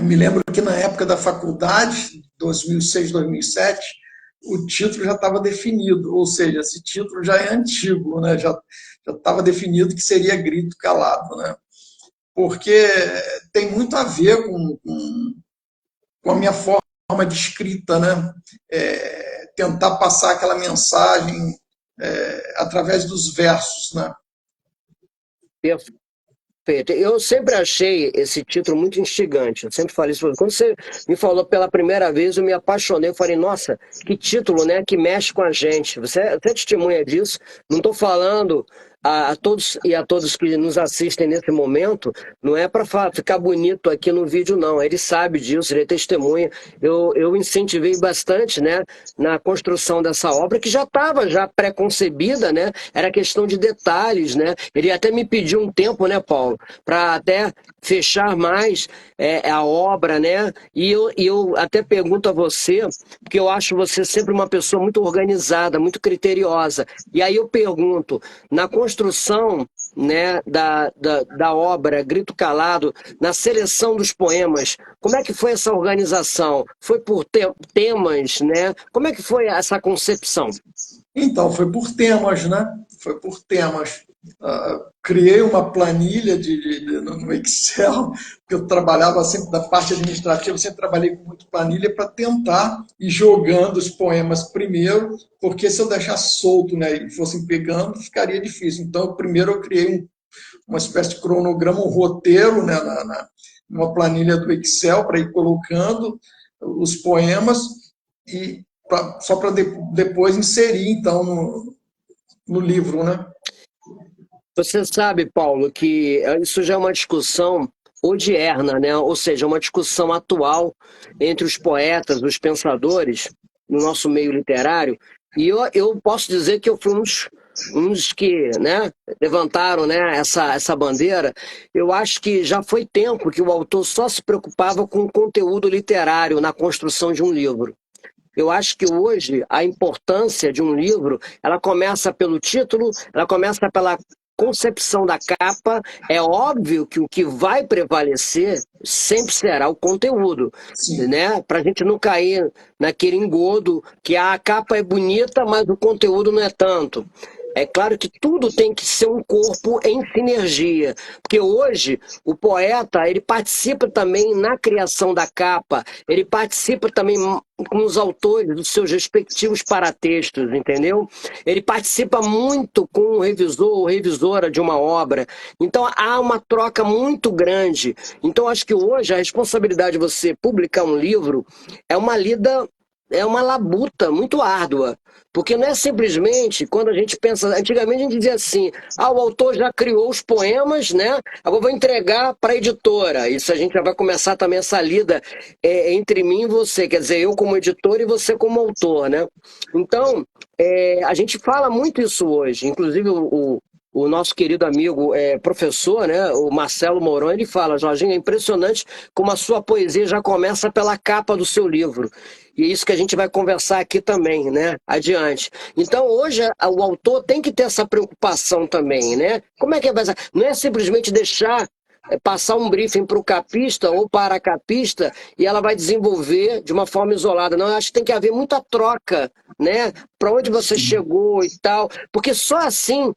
Me lembro que na época da faculdade, 2006, 2007, o título já estava definido, ou seja, esse título já é antigo, né? Já estava definido que seria Grito Calado, né? Porque tem muito a ver com a minha forma de escrita, né? Tentar passar aquela mensagem através dos versos, né? Perfeito. Eu sempre achei esse título muito instigante. Eu sempre falei isso. Quando você me falou pela primeira vez, eu me apaixonei. Eu falei, nossa, que título, né? Que mexe com a gente. Você é testemunha disso. Não estou falando a todos e a todos que nos assistem nesse momento, não é para ficar bonito aqui no vídeo, não. Ele sabe disso, ele é testemunha. Eu incentivei bastante, né, na construção dessa obra, que já estava já pré-concebida, né? Era questão de detalhes, né? Ele até me pediu um tempo, né, Paulo, para até fechar mais a obra, né? E eu até pergunto a você, porque eu acho você sempre uma pessoa muito organizada, muito criteriosa. E aí eu pergunto, na construção, né, da obra Grito Calado, na seleção dos poemas, como é que foi essa organização? Foi por temas, né? Como é que foi essa concepção? Então, foi por temas, né? Foi por temas. Criei uma planilha no Excel, porque eu trabalhava sempre da parte administrativa, eu sempre trabalhei com muito planilha para tentar ir jogando os poemas primeiro, porque se eu deixar solto, né, e fossem pegando, ficaria difícil. Então, primeiro eu criei uma espécie de cronograma, um roteiro, né, numa planilha do Excel para ir colocando os poemas e só para depois inserir, então, no livro, né? Você sabe, Paulo, que isso já é uma discussão odierna, né? Ou seja, uma discussão atual entre os poetas, os pensadores, no nosso meio literário. E eu posso dizer que eu fui uns que, né, levantaram, né, essa bandeira. Eu acho que já foi tempo que o autor só se preocupava com o conteúdo literário na construção de um livro. Eu acho que hoje a importância de um livro, ela começa pelo título, ela começa pela concepção da capa. É óbvio que o que vai prevalecer sempre será o conteúdo, Sim. né? Para a gente não cair naquele engodo que a capa é bonita, mas o conteúdo não é tanto. É claro que tudo tem que ser um corpo em sinergia, porque hoje o poeta ele participa também na criação da capa, ele participa também com os autores dos seus respectivos paratextos, entendeu? Ele participa muito com o revisor ou revisora de uma obra, então há uma troca muito grande. Então acho que hoje a responsabilidade de você publicar um livro é uma lida, é uma labuta muito árdua. Porque não é simplesmente, quando a gente pensa, antigamente a gente dizia assim, o autor já criou os poemas, né? Agora vou entregar para a editora. Isso a gente já vai começar também essa lida entre mim e você, quer dizer, eu como editor e você como autor, né? Então, a gente fala muito isso hoje, inclusive o nosso querido amigo professor, né, o Marcelo Mourão, ele fala, Jorginho, é impressionante como a sua poesia já começa pela capa do seu livro. E é isso que a gente vai conversar aqui também, né? Adiante. Então, hoje, o autor tem que ter essa preocupação também, né? Como é que vai ser? Não é simplesmente deixar passar um briefing para o capista ou para a capista e ela vai desenvolver de uma forma isolada. Não, eu acho que tem que haver muita troca, né? Para onde você chegou e tal. Porque só assim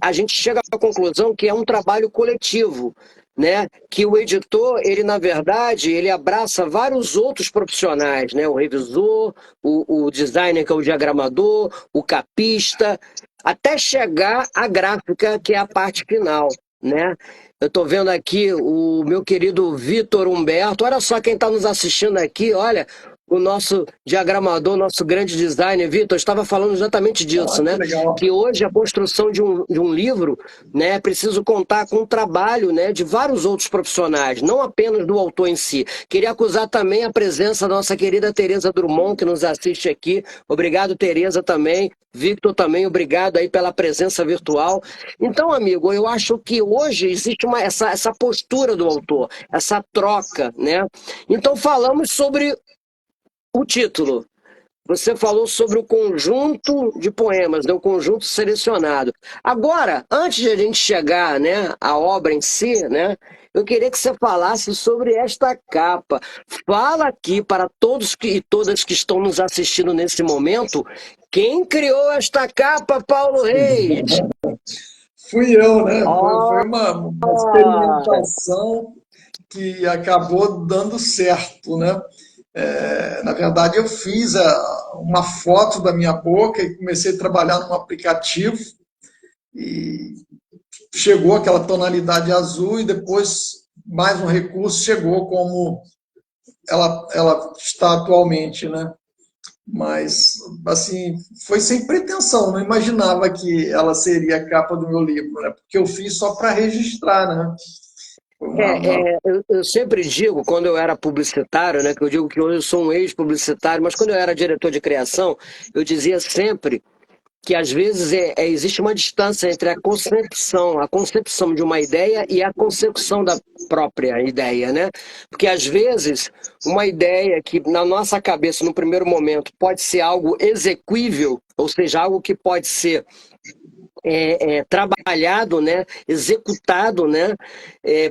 a gente chega à conclusão que é um trabalho coletivo, né? Que o editor, ele na verdade, ele abraça vários outros profissionais, né? O revisor, o designer, que é o diagramador, o capista, até chegar à gráfica, que é a parte final, né? Eu estou vendo aqui o meu querido Vitor Humberto, olha só quem está nos assistindo aqui, olha, o nosso diagramador, nosso grande designer, Vitor, estava falando exatamente disso, Que né? legal. Que hoje a construção de um livro, né, é preciso contar com o trabalho, né, de vários outros profissionais, não apenas do autor em si. Queria acusar também a presença da nossa querida Tereza Drummond, que nos assiste aqui. Obrigado, Tereza, também. Victor também, obrigado aí pela presença virtual. Então, amigo, eu acho que hoje existe essa postura do autor, essa troca, né? Então, falamos sobre o título. Você falou sobre o conjunto de poemas, né, o conjunto selecionado. Agora, antes de a gente chegar, né, à obra em si, né, eu queria que você falasse sobre esta capa. Fala aqui para todos e todas que estão nos assistindo nesse momento, quem criou esta capa, Paulo Reis? Fui eu, né? Foi Oh, uma experimentação que acabou dando certo, né? Na verdade, eu fiz uma foto da minha boca e comecei a trabalhar num aplicativo e chegou aquela tonalidade azul e depois mais um recurso chegou como ela está atualmente, né? Mas, assim, foi sem pretensão, não imaginava que ela seria a capa do meu livro, né? Porque eu fiz só para registrar, né? Foi eu sempre digo, quando eu era publicitário, né, que eu digo que hoje eu sou um ex-publicitário, mas quando eu era diretor de criação, eu dizia sempre que às vezes existe uma distância entre a concepção de uma ideia e a consecução da própria ideia, né? Porque às vezes uma ideia que na nossa cabeça, no primeiro momento, pode ser algo exequível, ou seja, algo que pode ser trabalhado, né, executado, né,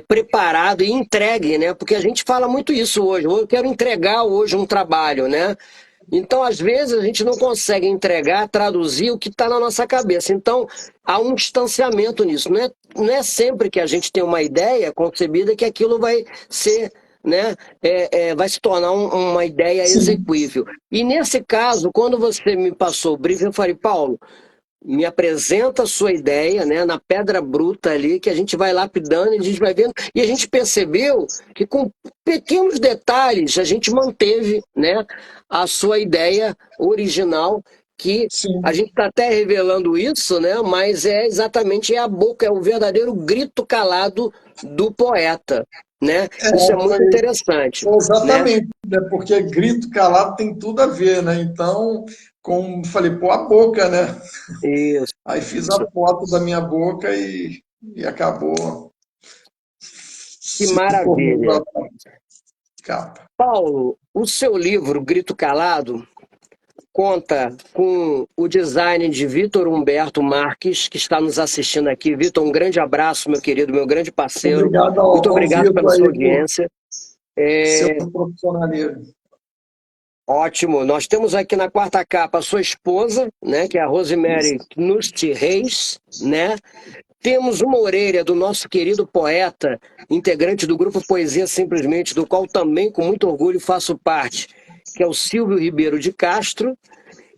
preparado e entregue, né, porque a gente fala muito isso hoje. Eu quero entregar hoje um trabalho, né? Então, às vezes, a gente não consegue entregar, traduzir o que está na nossa cabeça. Então, há um distanciamento nisso. Não é sempre que a gente tem uma ideia concebida que aquilo vai ser, né, vai se tornar uma ideia sim, execuível. E nesse caso, quando você me passou o briefing, eu falei, Paulo, me apresenta a sua ideia, né, na pedra bruta ali, que a gente vai lapidando e a gente vai vendo. E a gente percebeu que com pequenos detalhes a gente manteve, né, a sua ideia original, que a sim. gente está até revelando isso, né, mas é exatamente a boca, é o verdadeiro grito calado do poeta, né? Isso é muito Foi, interessante, foi né? exatamente, né? Porque grito calado tem tudo a ver, né? Então, como falei, pô, a boca, né? Isso. Aí fiz a foto da minha boca e acabou Que se tornando maravilha. a capa. Paulo, o seu livro, Grito Calado, conta com o design de Vitor Humberto Marques, que está nos assistindo aqui. Vitor, um grande abraço, meu querido, meu grande parceiro. Obrigado Muito ao obrigado Vitor pela sua aí por audiência. seu É, profissionalismo. Ótimo. Nós temos aqui na quarta capa a sua esposa, né, que é a Isso. Rosemary Knusti Reis, né? Temos uma orelha do nosso querido poeta, integrante do grupo Poesia Simplesmente, do qual também com muito orgulho faço parte, que é o Silvio Ribeiro de Castro,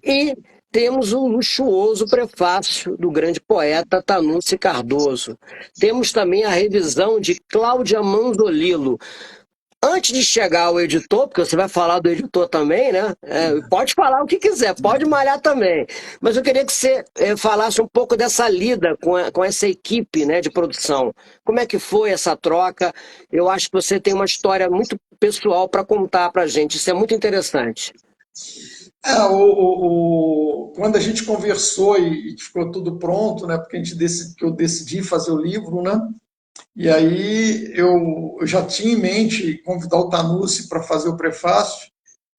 e temos o luxuoso prefácio do grande poeta Tanucci Cardoso. Temos também a revisão de Cláudia Manzolillo. Antes de chegar ao editor, porque você vai falar do editor também, né? Pode falar o que quiser, pode malhar também. Mas eu queria que você falasse um pouco dessa lida com essa equipe, né, de produção. Como é que foi essa troca? Eu acho que você tem uma história muito pessoal para contar para a gente. Isso é muito interessante. Quando a gente conversou e ficou tudo pronto, né? Porque que eu decidi fazer o livro, né? E aí eu já tinha em mente convidar o Tanucci para fazer o prefácio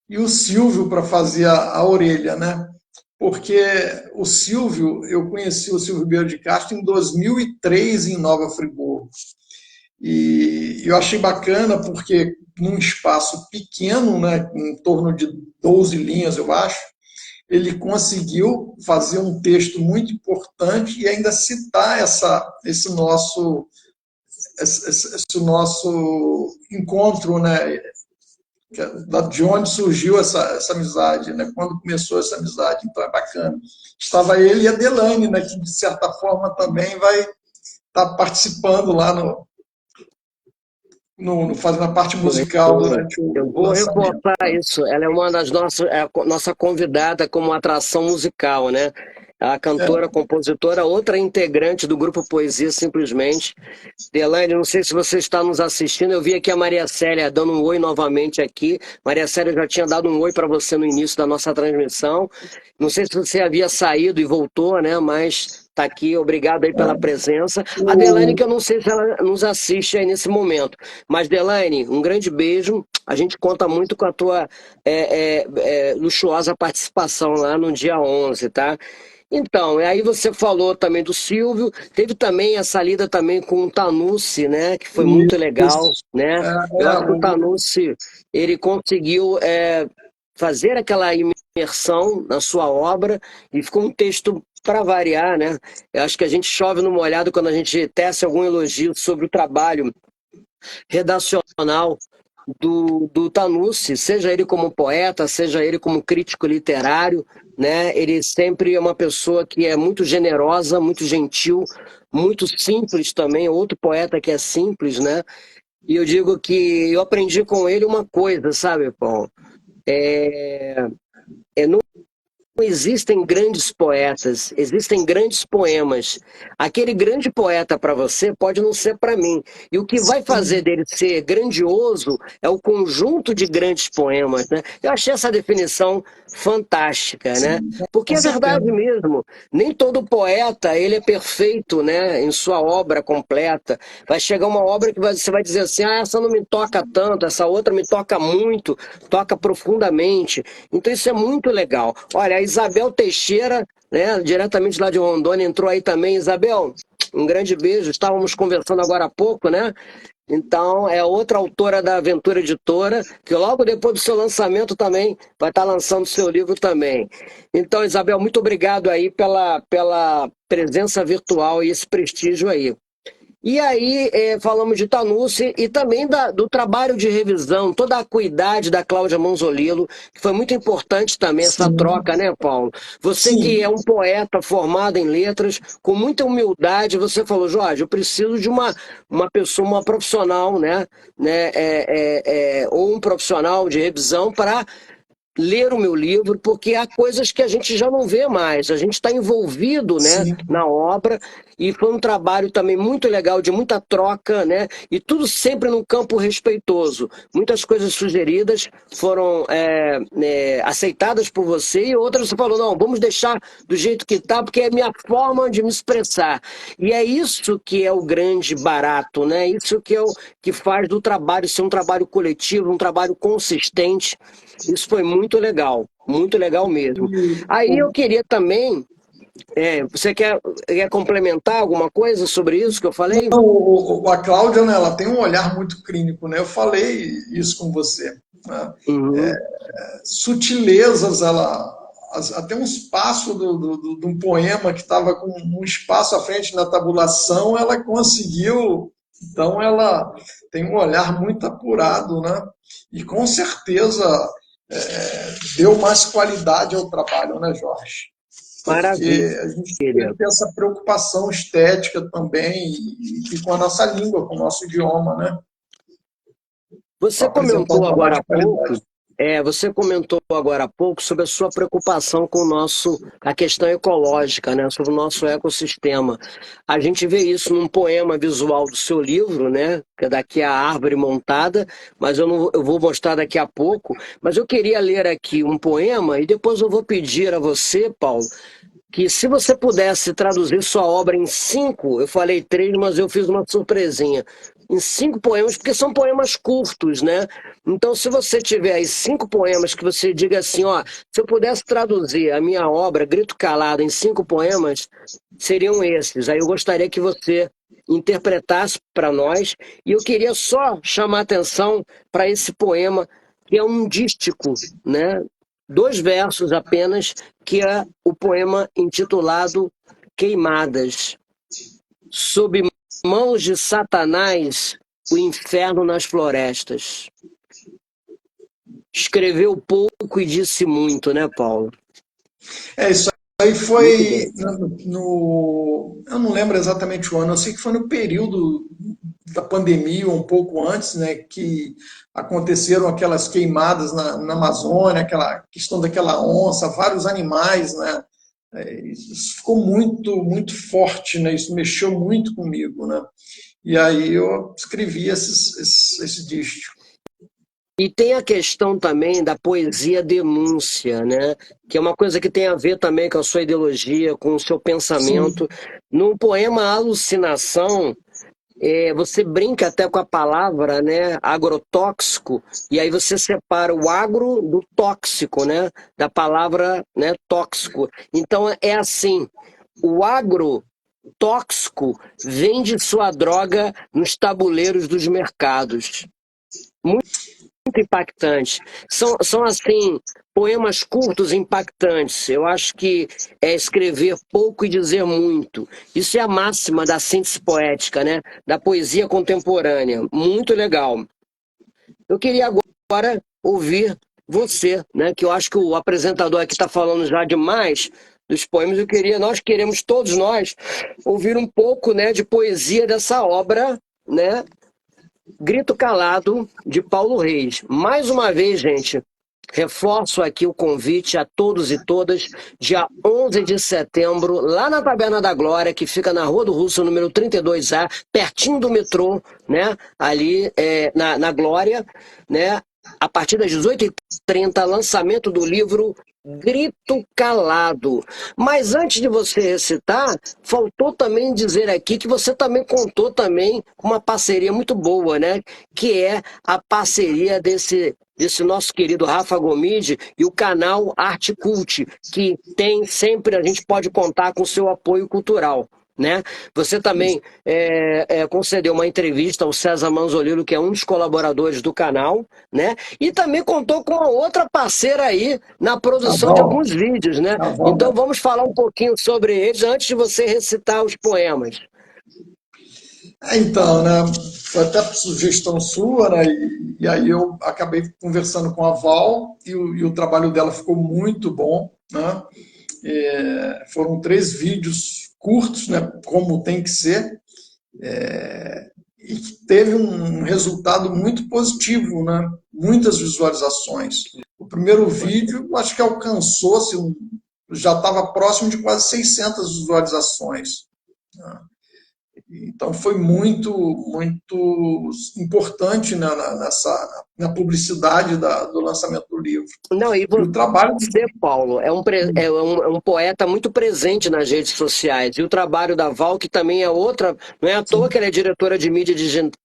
e o Silvio para fazer a orelha, né? Porque o Silvio, eu conheci o Silvio Ribeiro de Castro em 2003 em Nova Friburgo. E eu achei bacana porque num espaço pequeno, né, em torno de 12 linhas, eu acho, ele conseguiu fazer um texto muito importante e ainda citar esse nosso encontro, né? De onde surgiu essa amizade, né? Quando começou essa amizade, então é bacana. Estava ele e a Delane, né? Que de certa forma também vai estar participando lá fazendo a parte musical durante Eu o vou lançamento. reforçar isso. Ela é uma das nossas, nossa convidada como atração musical, né? A cantora, compositora, outra integrante do grupo Poesia Simplesmente. Delane, não sei se você está nos assistindo. Eu vi aqui a Maria Célia dando um oi novamente aqui. Maria Célia já tinha dado um oi para você no início da nossa transmissão. Não sei se você havia saído e voltou, né? Mas está aqui. Obrigado aí pela presença. A Delane, O, que eu não sei se ela nos assiste aí nesse momento. Mas, Delane, um grande beijo. A gente conta muito com a tua luxuosa participação lá no dia 11, tá? Então, e aí você falou também do Silvio, teve também essa lida também com o Tanucci, né, que foi muito legal, isso, né? é, Eu é, acho que o o, Tanucci, ele conseguiu fazer aquela imersão na sua obra e ficou um texto para variar, né? Eu acho que a gente chove no molhado quando a gente tece algum elogio sobre o trabalho redacional do Tanucci, seja ele como poeta, seja ele como crítico literário, né? Ele sempre é uma pessoa que é muito generosa, muito gentil, muito simples também, outro poeta que é simples, né? E eu digo que eu aprendi com ele uma coisa, sabe, Paulo? Não existem grandes poetas, existem grandes poemas. Aquele grande poeta para você pode não ser para mim. E o que vai fazer dele ser grandioso é o conjunto de grandes poemas, né? Eu achei essa definição fantástica, né? sim, Porque com é verdade certeza. mesmo. Nem todo poeta ele é perfeito, né? Em sua obra completa. Vai chegar uma obra que você vai dizer assim: ah, essa não me toca tanto, essa outra me toca muito, toca profundamente. Então isso é muito legal. Olha, a Isabel Teixeira, né, diretamente lá de Rondônia, entrou aí também. Isabel, um grande beijo. Estávamos conversando agora há pouco, né? Então, é outra autora da Aventura Editora, que logo depois do seu lançamento também vai estar lançando seu livro também. Então, Isabel, muito obrigado aí pela presença virtual e esse prestígio aí. E aí, falamos de Tanucci e também do trabalho de revisão, toda a acuidade da Cláudia Manzolillo, que foi muito importante também essa Sim, troca, né, Paulo? Você que é sim, um poeta formado em letras, com muita humildade, você falou: Jorge, eu preciso de uma pessoa, uma profissional, ou um profissional de revisão para ler o meu livro, porque há coisas que a gente já não vê mais. A gente está envolvido, né, sim, na obra, e foi um trabalho também muito legal, de muita troca, né, e tudo sempre num campo respeitoso. Muitas coisas sugeridas foram aceitadas por você, e outras você falou: não, vamos deixar do jeito que está, porque é a minha forma de me expressar. E é isso que é o grande barato, né? Isso que é o que faz do trabalho ser um trabalho coletivo, um trabalho consistente. Isso foi muito legal mesmo. Aí eu o, queria também, você quer complementar alguma coisa sobre isso que eu falei? a Cláudia, né, ela tem um olhar muito clínico, né? Eu falei isso com você. né? Uhum. Sutilezas, até um espaço de um poema que estava com um espaço à frente na tabulação, ela conseguiu. Então, ela tem um olhar muito apurado, né? E com certeza deu mais qualidade ao trabalho, né, Jorge? Maravilha. Porque a gente tem que ter essa preocupação estética também e com a nossa língua, com o nosso idioma, né? Para Você apresentar um comentou trabalho agora de há pouco, qualidade. você comentou agora há pouco sobre a sua preocupação com a questão ecológica, né, sobre o nosso ecossistema. A gente vê isso num poema visual do seu livro, né, que é daqui a árvore montada, mas eu vou mostrar daqui a pouco. Mas eu queria ler aqui um poema e depois eu vou pedir a você, Paulo, que se você pudesse traduzir sua obra em 5, eu falei 3, mas eu fiz uma surpresinha, em 5 poemas, porque são poemas curtos, né? Então, se você tiver aí 5 poemas que você diga assim, ó, se eu pudesse traduzir a minha obra, Grito Calado, em 5 poemas, seriam esses. Aí eu gostaria que você interpretasse para nós, e eu queria só chamar atenção para esse poema, que é um dístico, né? 2 versos apenas, que é o poema intitulado Queimadas. Sob mãos de Satanás, o inferno nas florestas. Escreveu pouco e disse muito, né, Paulo? Isso aí Muito bem. foi eu não lembro exatamente o ano, eu sei que foi no período da pandemia, ou um pouco antes, né, que aconteceram aquelas queimadas na Amazônia, aquela questão daquela onça, vários animais, né? Isso ficou muito forte, né? Isso mexeu muito comigo, né? E aí eu escrevi esse disco. E tem a questão também da poesia denúncia, né? Que é uma coisa que tem a ver também com a sua ideologia, com o seu pensamento. Sim, No poema Alucinação, você brinca até com a palavra, né, agrotóxico, e aí você separa o agro do tóxico, né, da palavra, né, tóxico. Então é assim, o agrotóxico vende sua droga nos tabuleiros dos mercados. Muito impactante. São assim, poemas curtos impactantes. Eu acho que é escrever pouco e dizer muito. Isso é a máxima da síntese poética, né? Da poesia contemporânea. Muito legal. Eu queria agora ouvir você, né? Que eu acho que o apresentador aqui está falando já demais dos poemas. Nós queremos, todos nós, ouvir um pouco, né, de poesia dessa obra, né? Grito Calado, de Paulo Reis. Mais uma vez, gente, reforço aqui o convite a todos e todas, dia 11 de setembro, lá na Taberna da Glória, que fica na Rua do Russo, número 32A, pertinho do metrô, né? Ali na Glória, né? A partir das 18h30, lançamento do livro Grito Calado. Mas antes de você recitar, faltou também dizer aqui que você também contou também com uma parceria muito boa, né? Que é a parceria desse nosso querido Rafa Gomide e o canal Arte Cult, que tem sempre, a gente pode contar com o seu apoio cultural. Né? Você também concedeu uma entrevista ao César Manzolillo, que é um dos colaboradores do canal, né? E também contou com a outra parceira aí na a produção de Val, alguns vídeos, né? a Val, Então vamos falar um pouquinho sobre eles antes de você recitar os poemas. então, né, foi até por sugestão sua, né, e aí eu acabei conversando com a Val e o trabalho dela ficou muito bom, né? Foram 3 vídeos curtos, né, como tem que ser, e que teve um resultado muito positivo, né? Muitas visualizações. O primeiro vídeo, acho que alcançou, assim, já estava próximo de quase 600 visualizações, né? Então foi muito importante, né, na publicidade do lançamento do livro. Não, e E o trabalho. você, Paulo, é um poeta muito presente nas redes sociais. E o trabalho da Val, que também é outra, não é à toa que ela é diretora de mídia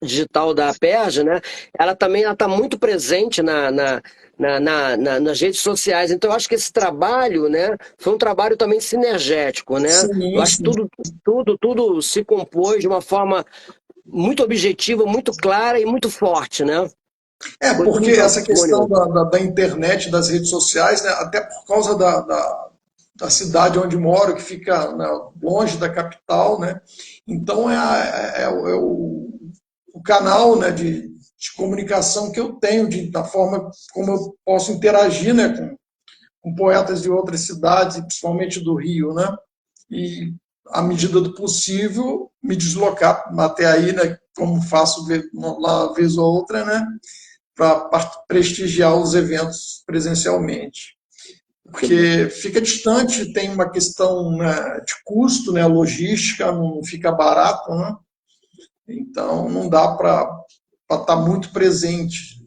digital da Aperj, né? Ela também está muito presente nas redes sociais. Então, eu acho que esse trabalho, né, foi um trabalho também sinergético, né? Eu Sim, acho que sim. tudo se compôs de uma forma muito objetiva, muito clara e muito forte, né? Coisa Porque muito essa questão harmoniosa. da internet, das redes sociais, né, até por causa da cidade onde moro, que fica, né, longe da capital, né? Então o canal, né, de comunicação que eu tenho, da forma como eu posso interagir, né, com poetas de outras cidades, e principalmente do Rio, né? E, à medida do possível, me deslocar até aí, né, como faço lá vez ou outra, né, para prestigiar os eventos presencialmente. Porque fica distante, tem uma questão, né, de custo, né, logística, não fica barato, né? Então não dá para estar muito presente.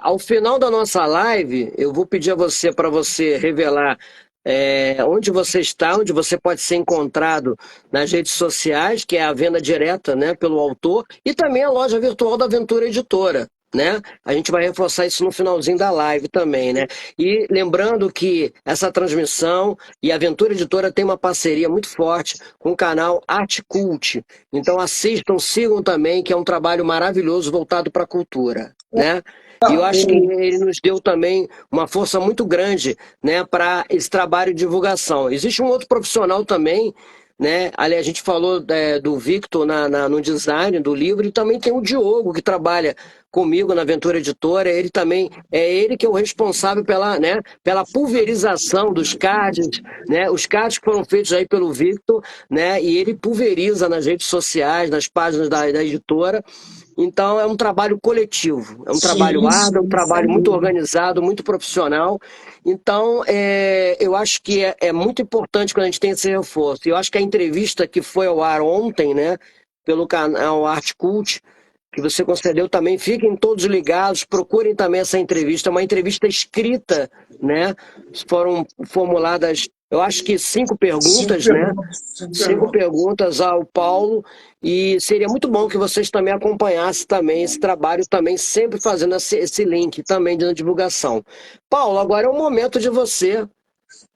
Ao final da nossa live, eu vou pedir a você para você revelar onde você está, onde você pode ser encontrado nas redes sociais, que é a venda direta, né, pelo autor, e também a loja virtual da Aventura Editora. Né? A gente vai reforçar isso no finalzinho da live também, né? E lembrando que essa transmissão e a Aventura Editora tem uma parceria muito forte com o canal Arte Cult. Então assistam, sigam também, que é um trabalho maravilhoso voltado para a cultura, né? E eu acho que O, ele nos deu também uma força muito grande, né, para esse trabalho de divulgação. Existe um outro profissional também, né? Ali a gente falou do Victor no design do livro, e também tem o Diogo, que trabalha comigo na Aventura Editora. Ele também é ele que é o responsável pela, né, pela pulverização dos cards, né? Os cards que foram feitos aí pelo Victor, né? E ele pulveriza nas redes sociais, nas páginas da editora. Então é um trabalho coletivo, é um trabalho sim, árduo, é um sim, trabalho sem muito dúvida. organizado, muito profissional. Então eu acho que é muito importante quando a gente tem esse reforço. Eu acho que a entrevista que foi ao ar ontem, né, pelo canal Arte Cult, que você concedeu também, fiquem todos ligados, procurem também essa entrevista, uma entrevista escrita, né? Foram formuladas, eu acho que 5 perguntas, né? Cinco 5 perguntas. perguntas ao Paulo, e seria muito bom que vocês também acompanhassem também esse trabalho, também sempre fazendo esse link também de divulgação. Paulo, agora é o momento de você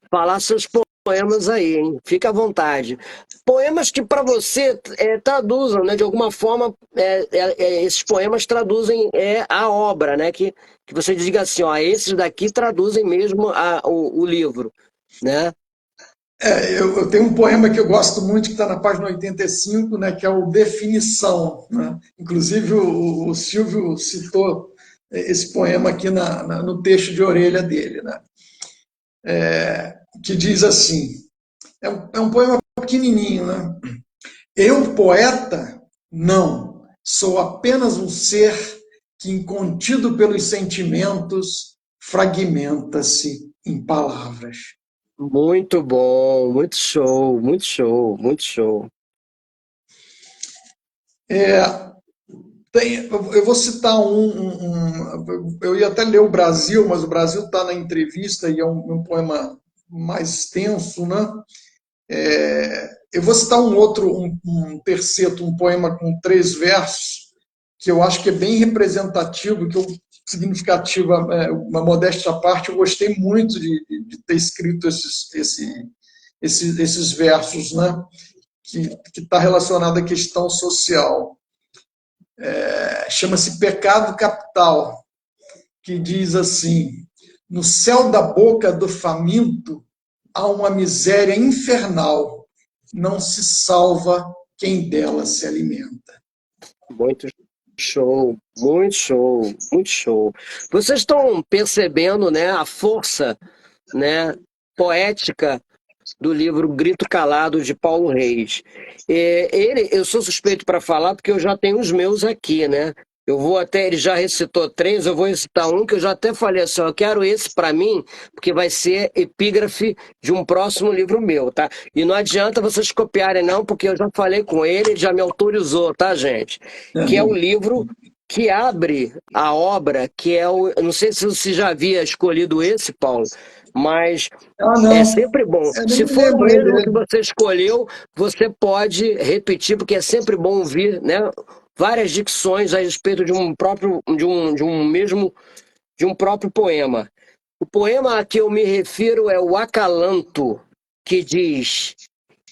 falar seus poemas aí, hein? Fica à vontade. Poemas que para você traduzam, né? De alguma forma, esses poemas traduzem a obra, né? Que você diga assim, ó, esses daqui traduzem mesmo o livro, né? Eu tenho um poema que eu gosto muito, que está na página 85, né, que é o Definição. Né? Inclusive, o Silvio citou esse poema aqui no texto de orelha dele, né? Que diz assim: é um poema pequenininho, né? Eu, poeta, não, sou apenas um ser que, incontido pelos sentimentos, fragmenta-se em palavras. Muito bom, muito show, muito show, muito show. É, eu vou citar eu ia até ler o Brasil, mas o Brasil está na entrevista e é um poema mais extenso, né? Eu vou citar um terceto, um poema com 3 versos, que eu acho que é bem representativo, significativo, uma modéstia à parte, eu gostei muito de ter escrito esses versos, né? Que está relacionado à questão social. Chama-se Pecado Capital, que diz assim: no céu da boca do faminto há uma miséria infernal, não se salva quem dela se alimenta. Muito show, muito show, muito show. Vocês estão percebendo, né, a força, né, poética do livro Grito Calado de Paulo Reis. Eu sou suspeito para falar porque eu já tenho os meus aqui, né? Eu vou até, ele já recitou 3, eu vou recitar um que eu já até falei assim, ó, eu quero esse para mim, porque vai ser epígrafe de um próximo livro meu, tá? E não adianta vocês copiarem não, porque eu já falei com ele já me autorizou, tá, gente? Que é o livro que abre a obra, que é o, eu não sei se você já havia escolhido esse, Paulo, mas Ah, é não, sempre bom. eu nem Se me for o lembrei mesmo que dele. você escolheu, você pode repetir, porque é sempre bom ouvir, né, várias dicções a respeito de um próprio, de um próprio poema. O poema a que eu me refiro é o Acalanto, que diz: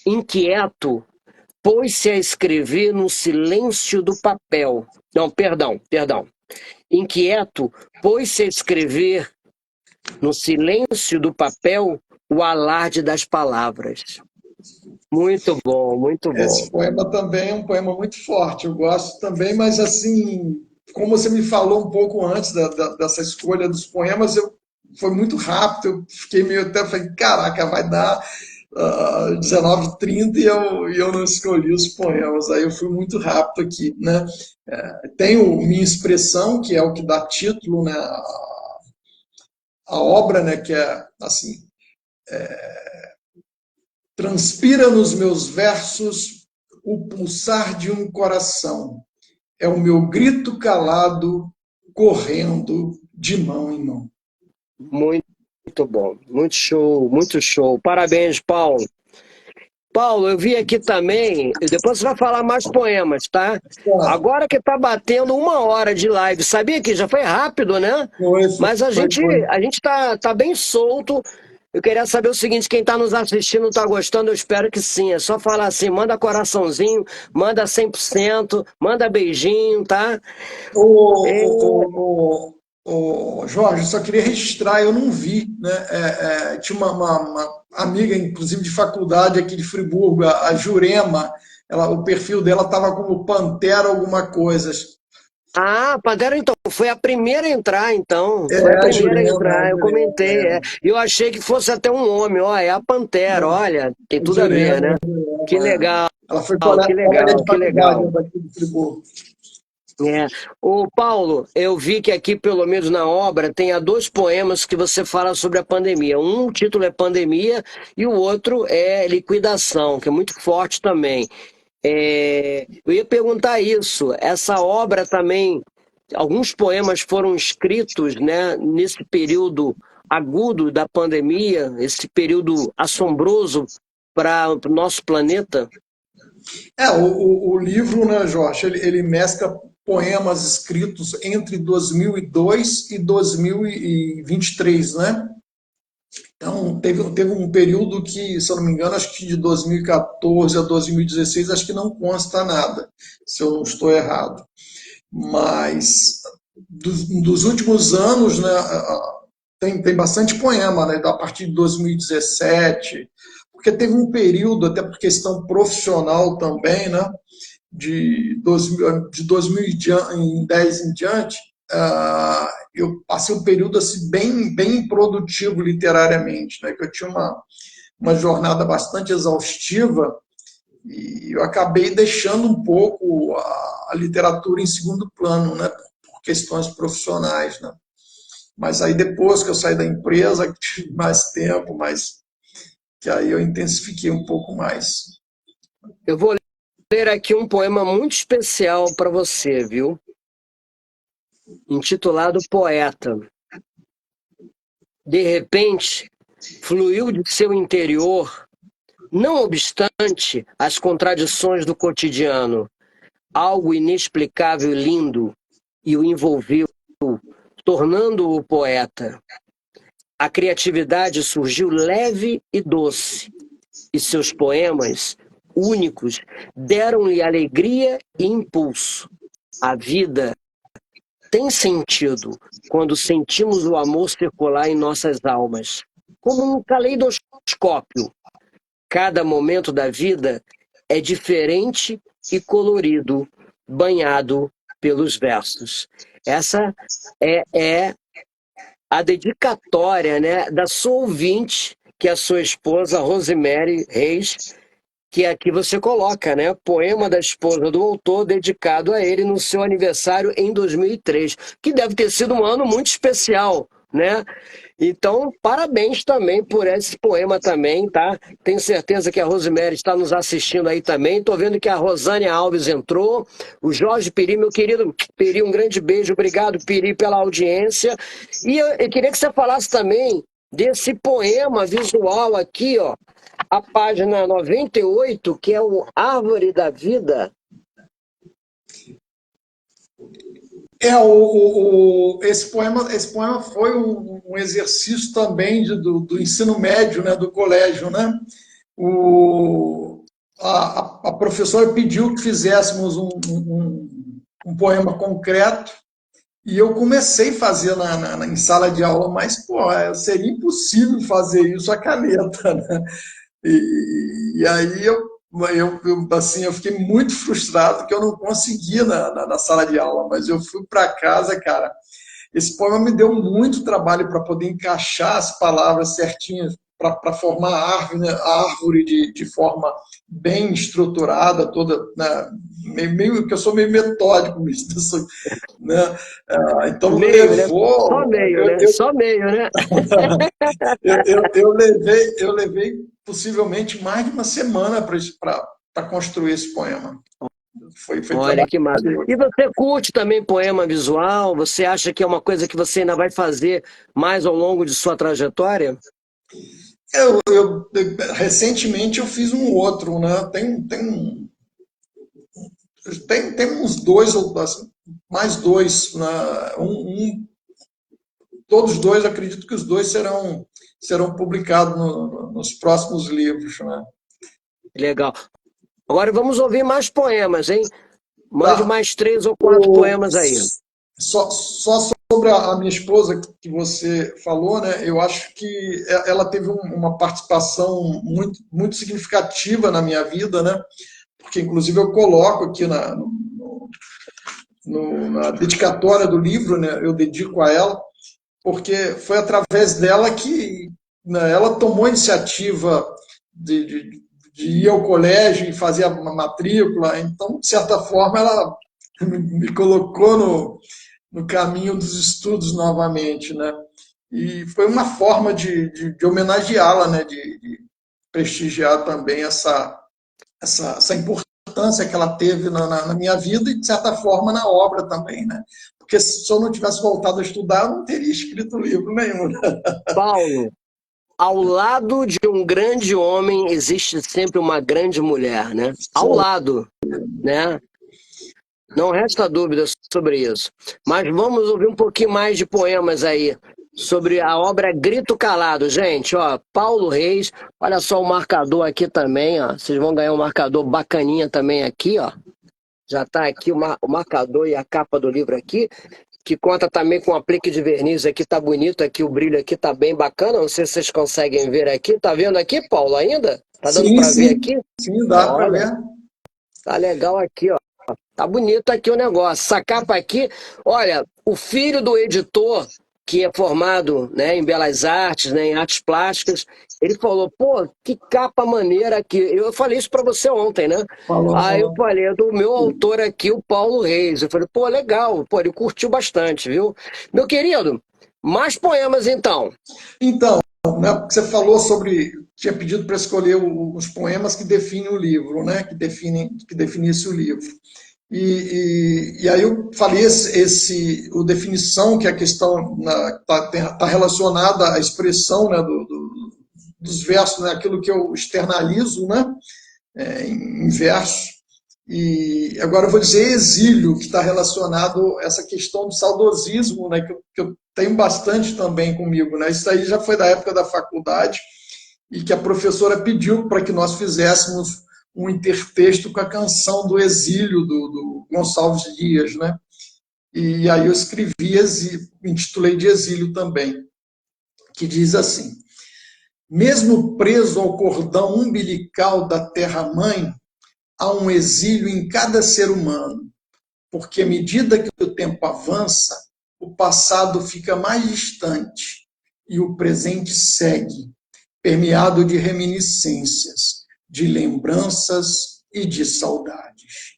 inquieto, pôs-se a escrever no silêncio do papel. Não, perdão, perdão. inquieto, pôs-se a escrever no silêncio do papel o alarde das palavras. Muito bom, muito bom. Esse poema também é um poema muito forte, eu gosto também, mas assim, como você me falou um pouco antes dessa escolha dos poemas, foi muito rápido, eu fiquei meio até, falei, caraca, vai dar 19h30 e eu não escolhi os poemas, aí eu fui muito rápido aqui, né? Tenho Minha Expressão, que é o que dá título, né, a obra, né, que é assim, transpira nos meus versos o pulsar de um coração. É o meu grito calado, correndo de mão em mão. Muito bom, muito show, muito show. Parabéns, Paulo. Paulo, eu vi aqui também, e depois você vai falar mais poemas, tá? Claro, Agora que tá batendo 1 hora de live, sabia que já foi rápido, né? foi, Mas a foi, gente, foi. a gente tá bem solto. Eu queria saber o seguinte, quem tá nos assistindo tá gostando? Eu espero que sim. É só falar assim, manda coraçãozinho, manda 100%, manda beijinho, tá? O, É, Jorge, eu só queria registrar, eu não vi, né? Tinha uma amiga, inclusive de faculdade aqui de Friburgo, a Jurema, o perfil dela estava como Pantera alguma coisa. Ah, Pantera, então, foi a primeira a entrar, então. Foi a A primeira a Jurema, a entrar, eu Jurema, comentei. Eu achei que fosse até um homem, ó, é a Pantera, olha, tem tudo a ver, Jurema, né? Que Jurema. legal, Ela foi que colega legal, de que faculdade legal. daqui de Friburgo. É. Ô, Paulo, eu vi que aqui, pelo menos na obra, tem há 2 poemas que você fala sobre a pandemia. Um, o título é Pandemia, e o outro é Liquidação, que é muito forte também. Eu ia perguntar isso. Essa obra também, alguns poemas foram escritos, né, nesse período agudo da pandemia, esse período assombroso para o nosso planeta. O livro, né, Jorge, ele mescla poemas escritos entre 2002 e 2023, né? Então, teve um período que, se eu não me engano, acho que de 2014 a 2016, acho que não consta nada, se eu não estou errado. Mas dos últimos anos, né, tem bastante poema, né, a partir de 2017, porque teve um período, até por questão profissional também, né, de 2010 em diante, eu passei um período assim, bem produtivo literariamente, né, que eu tinha uma jornada bastante exaustiva e eu acabei deixando um pouco a literatura em segundo plano, né, por questões profissionais, né. Mas aí depois que eu saí da empresa, que tive mais tempo, que aí eu intensifiquei um pouco mais. Eu vou ler aqui um poema muito especial para você, viu? Intitulado Poeta. De repente, fluiu de seu interior, não obstante as contradições do cotidiano, algo inexplicável e lindo, e o envolveu, tornando-o poeta. A criatividade surgiu leve e doce, e seus poemas, únicos, deram-lhe alegria e impulso. A vida tem sentido quando sentimos o amor circular em nossas almas, como um caleidoscópio. Cada momento da vida é diferente e colorido, banhado pelos versos. Essa é a dedicatória, né, da sua ouvinte, que é a sua esposa, Rosemary Reis, que aqui você coloca, né? Poema da esposa do autor dedicado a ele no seu aniversário em 2003, que deve ter sido um ano muito especial, né? Então, parabéns também por esse poema também, tá? Tenho certeza que a Rosemary está nos assistindo aí também. Estou vendo que a Rosânia Alves entrou, o Jorge Piri, meu querido Piri, um grande beijo. Obrigado, Piri, pela audiência. E eu queria que você falasse também desse poema visual aqui, ó, a página 98, que é o Árvore da Vida. Esse poema foi um exercício também do ensino médio, né, do colégio, né? A professora pediu que fizéssemos um poema concreto E eu comecei a fazer em sala de aula, mas, pô, seria impossível fazer isso a caneta, né? E aí assim, eu fiquei muito frustrado que eu não conseguia na sala de aula, mas eu fui para casa, cara. Esse poema me deu muito trabalho para poder encaixar as palavras certinhas para formar a árvore de forma bem estruturada, toda, né? Que eu sou meio metódico nisso, né? Então Meio, né? Só levou, meio, né? Só meio, né? eu levei possivelmente mais de uma semana para construir esse poema. Foi Olha que massa. trabalhoso. E você curte também poema visual? Você acha que é uma coisa que você ainda vai fazer mais ao longo de sua trajetória? Recentemente eu fiz um outro, né? Tem uns dois, mais dois, né? Todos dois, acredito que os dois serão publicados nos próximos livros, né? Legal. Agora vamos ouvir mais poemas, hein? Mande Tá. mais 3 ou 4 O, poemas aí. só sobre a minha esposa que você falou, né? Eu acho que ela teve uma participação muito significativa na minha vida, né? Porque inclusive eu coloco aqui na dedicatória do livro, né? Eu dedico a ela, porque foi através dela que, né, ela tomou a iniciativa de ir ao colégio e fazer a matrícula. Então, de certa forma, ela me colocou no caminho dos estudos novamente, né? E foi uma forma de homenageá-la, né? De prestigiar também essa importância que ela teve na minha vida e, de certa forma, na obra também, né? Porque se eu não tivesse voltado a estudar, eu não teria escrito livro nenhum, né? Paulo, ao lado de um grande homem existe sempre uma grande mulher, né? Ao lado, né? Não resta dúvida sobre isso. Mas vamos ouvir um pouquinho mais de poemas aí sobre a obra Grito Calado, gente. Ó, Paulo Reis, olha só o marcador aqui também, ó. Vocês vão ganhar um marcador bacaninha também aqui, ó. Já está aqui o marcador e a capa do livro aqui, que conta também com um aplique de verniz aqui, tá bonito aqui, o brilho aqui tá bem bacana. Não sei se vocês conseguem ver aqui. Tá vendo aqui, Paulo, ainda? Tá dando Sim, para ver sim, aqui? sim, dá para Olha, ver. tá legal aqui, ó. Tá bonito aqui o negócio. Essa capa aqui, olha, o filho do editor, que é formado, né, em Belas Artes, né, em artes plásticas, ele falou, pô, que capa maneira aqui. Eu falei isso para você ontem, né? Falou, Aí eu falou. falei, é do meu autor aqui, o Paulo Reis. Eu falei, pô, legal, pô, ele curtiu bastante, viu? Meu querido, mais poemas então. Então, né, você falou sobre, tinha pedido para escolher os poemas que definem o livro, né? Que definisse o livro. E aí eu falei o definição, que é a questão está relacionada à expressão, né, dos versos, né, aquilo que eu externalizo, né, em verso. E agora eu vou dizer exílio, que está relacionado a essa questão do saudosismo, né, que eu tenho bastante também comigo. Né? Isso aí já foi da época da faculdade e que a professora pediu para que nós fizéssemos um intertexto com a canção do Exílio, do Gonçalves Dias. Né? E aí eu escrevi, intitulei de Exílio também, que diz assim: mesmo preso ao cordão umbilical da terra-mãe, há um exílio em cada ser humano, porque à medida que o tempo avança, o passado fica mais distante e o presente segue, permeado de reminiscências, de lembranças e de saudades.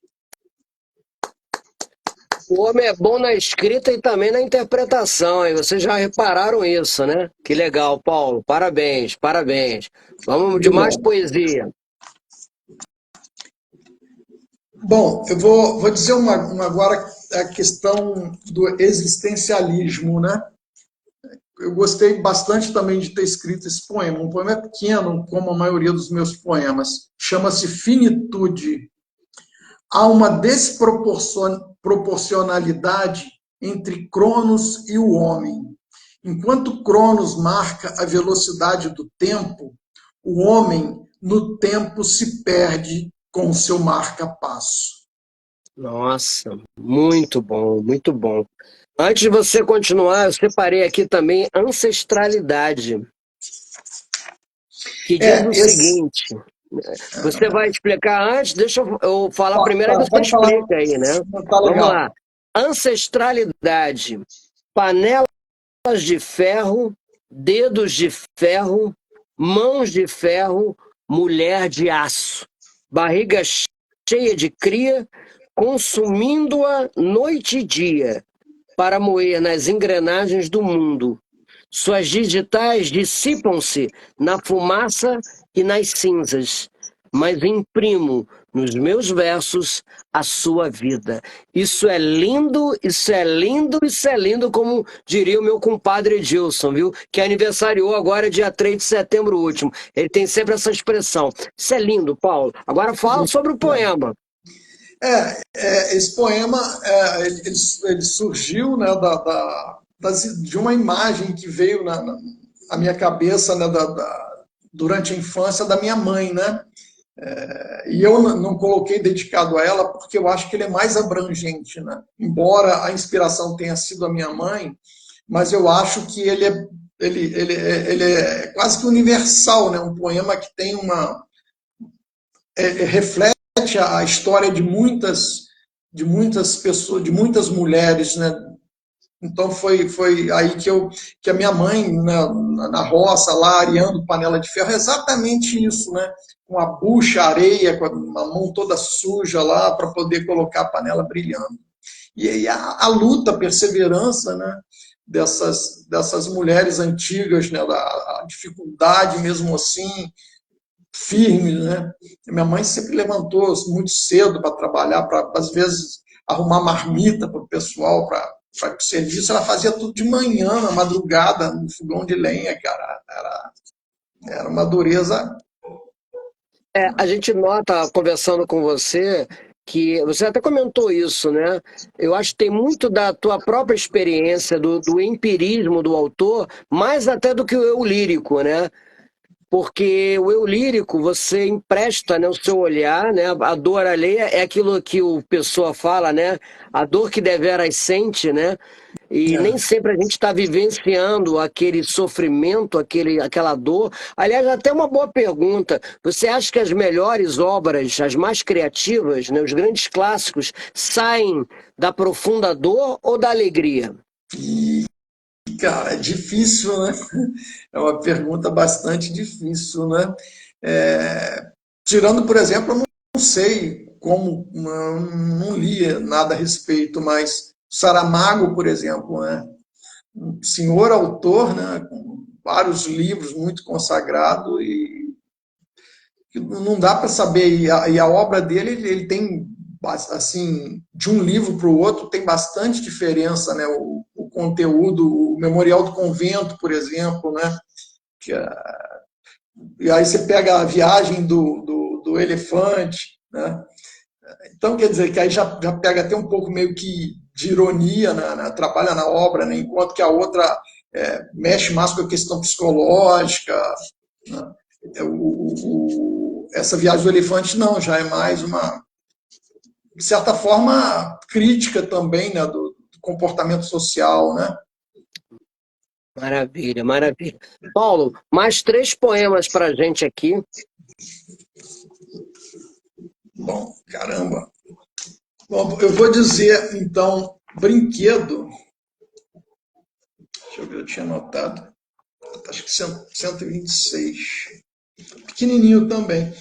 O homem é bom na escrita e também na interpretação, e vocês já repararam isso, né? Que legal, Paulo. Parabéns, parabéns. Vamos de mais Obrigado. poesia. Bom, eu vou dizer agora a questão do existencialismo, né? Eu gostei bastante também de ter escrito esse poema. Um poema pequeno, como a maioria dos meus poemas. Chama-se Finitude. Há uma desproporcionalidade entre Cronos e o homem. Enquanto Cronos marca a velocidade do tempo, o homem no tempo se perde com o seu marca-passo. Nossa, muito bom, muito bom. Antes de você continuar, eu separei aqui também ancestralidade, que diz o Esse. seguinte: você vai explicar antes, deixa eu falar Tá, primeiro, aí tá, você pode falar. explica aí, né? Tá Vamos legal. lá. Ancestralidade, panelas de ferro, dedos de ferro, mãos de ferro, mulher de aço, barriga cheia de cria, consumindo-a noite e dia, para moer nas engrenagens do mundo. Suas digitais dissipam-se na fumaça e nas cinzas, mas imprimo nos meus versos a sua vida. Isso é lindo, isso é lindo, isso é lindo, como diria o meu compadre Edilson, viu? Que aniversariou agora, dia 3 de setembro último. Ele tem sempre essa expressão. Isso é lindo, Paulo. Agora fala sobre o poema. Esse poema ele surgiu, né, de uma imagem que veio na minha cabeça, né, durante a infância da minha mãe, né? E eu não coloquei dedicado a ela porque eu acho que ele é mais abrangente, né? Embora a inspiração tenha sido a minha mãe, mas eu acho que ele é quase que universal, né? Um poema que tem reflete a história de muitas pessoas, de muitas mulheres, né? Então foi aí que a minha mãe, na roça, lá areando panela de ferro, é exatamente isso, né? Com a bucha, areia, com a mão toda suja lá, para poder colocar a panela brilhando. E aí a luta, a perseverança, né? Dessas mulheres antigas, né? A dificuldade mesmo assim, firme, né? Minha mãe sempre levantou muito cedo para trabalhar, para às vezes arrumar marmita para o pessoal, para o serviço. Ela fazia tudo de manhã, na madrugada, no fogão de lenha, cara. Era uma dureza. A gente nota, conversando com você, que você até comentou isso, né? Eu acho que tem muito da tua própria experiência, do empirismo do autor, mais até do que o eu lírico, né? Porque o eu lírico, você empresta, né, o seu olhar, né? A dor alheia é aquilo que o Pessoa fala, né? A dor que deveras sente, né? E nem É. sempre a gente está vivenciando aquele sofrimento, aquela dor. Aliás, até uma boa pergunta. Você acha que as melhores obras, as mais criativas, né, os grandes clássicos, saem da profunda dor ou da alegria? E, cara, é difícil, né? É uma pergunta bastante difícil, né? Tirando, por exemplo, eu não sei como, não li nada a respeito, mas Saramago, por exemplo, né? Um senhor autor, né, com vários livros muito consagrado e que não dá para saber. E a obra dele, ele tem, assim, de um livro para o outro, tem bastante diferença, né? O conteúdo, o Memorial do Convento, por exemplo, né? Que, e aí você pega a viagem do elefante, né? Então, quer dizer, que aí já pega até um pouco meio que de ironia, trabalha na obra, né? Enquanto que a outra mexe mais com a questão psicológica. Né? Essa viagem do elefante não, já é mais uma, de certa forma, crítica também, né, do comportamento social, né? Maravilha, maravilha. Paulo, mais três poemas para a gente aqui. Bom, caramba. Bom, eu vou dizer, então, brinquedo. Deixa eu ver, eu tinha anotado. Acho que 126. Pequenininho também.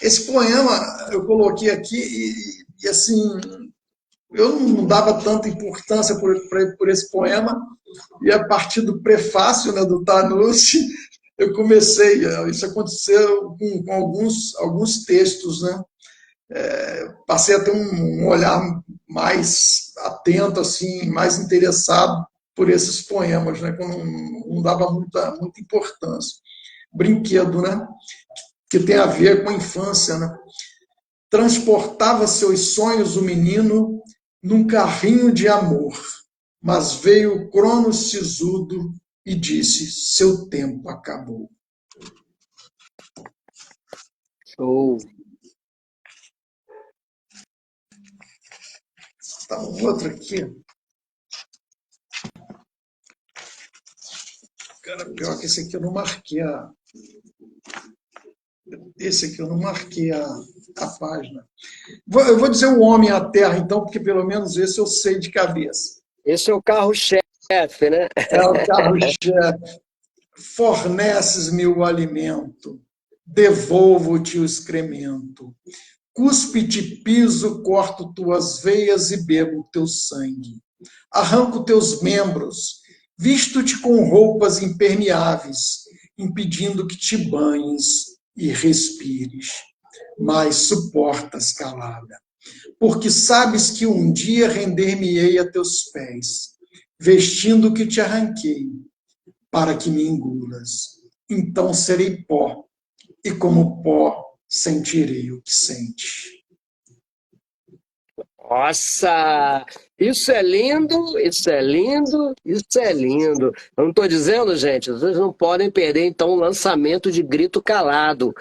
Esse poema eu coloquei aqui e assim, eu não dava tanta importância por esse poema, e a partir do prefácio, né, do Tanucci, eu comecei, isso aconteceu com alguns textos, né? Passei a ter um olhar mais atento, assim, mais interessado por esses poemas, né? Que eu não dava muita importância. Brinquedo, né? Que tem a ver com a infância, né? Transportava seus sonhos o menino num carrinho de amor, mas veio o Cronos sisudo e disse: seu tempo acabou. Show. outro aqui. Cara, pior que esse aqui eu não marquei Esse aqui eu não marquei a página. Eu vou dizer o Homem à Terra, então, porque pelo menos esse eu sei de cabeça. Esse é o carro-chefe, né? É o carro-chefe. Forneces-me o alimento, devolvo-te o excremento. Cuspe-te piso, corto tuas veias e bebo teu sangue. Arranco teus membros, visto-te com roupas impermeáveis, impedindo que te banhes e respires. Mas suportas calada, porque sabes que um dia render-me-ei a teus pés, vestindo o que te arranquei, para que me engulas. Então serei pó, e como pó sentirei o que sente. Nossa, isso é lindo, isso é lindo, isso é lindo. Eu não estou dizendo, gente, vocês não podem perder, então, o lançamento de Grito Calado,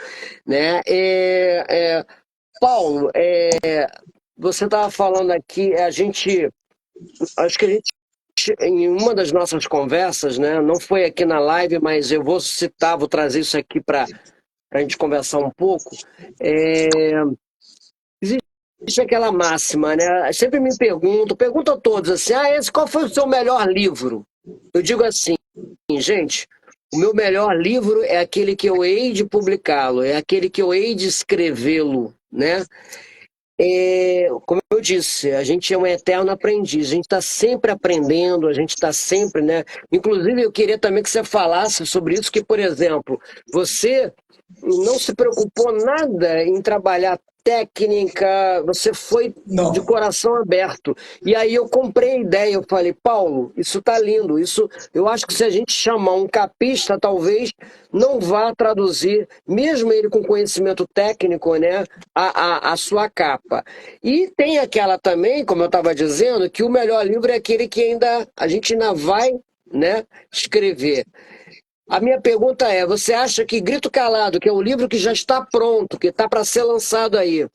né? Paulo, você estava falando aqui, acho que a gente, em uma das nossas conversas, né, não foi aqui na live, mas eu vou citar, vou trazer isso aqui para a gente conversar um pouco. Existe aquela máxima, né? Sempre me pergunto a todos assim, qual foi o seu melhor livro? Eu digo assim, gente, o meu melhor livro é aquele que eu hei de publicá-lo, é aquele que eu hei de escrevê-lo, né? Como eu disse, a gente é um eterno aprendiz, a gente está sempre aprendendo, a gente está sempre, né? Inclusive, eu queria também que você falasse sobre isso, que, por exemplo, você não se preocupou nada em trabalhar técnica, você foi de Não, coração aberto. E aí eu comprei a ideia, eu falei, Paulo, isso tá lindo, isso, eu acho que se a gente chamar um capista, talvez não vá traduzir, mesmo ele com conhecimento técnico, né, a sua capa. E tem aquela também, como eu estava dizendo, que o melhor livro é aquele que a gente ainda vai, né, escrever. A minha pergunta é: você acha que Grito Calado, que é um livro que já está pronto, que está para ser lançado aí,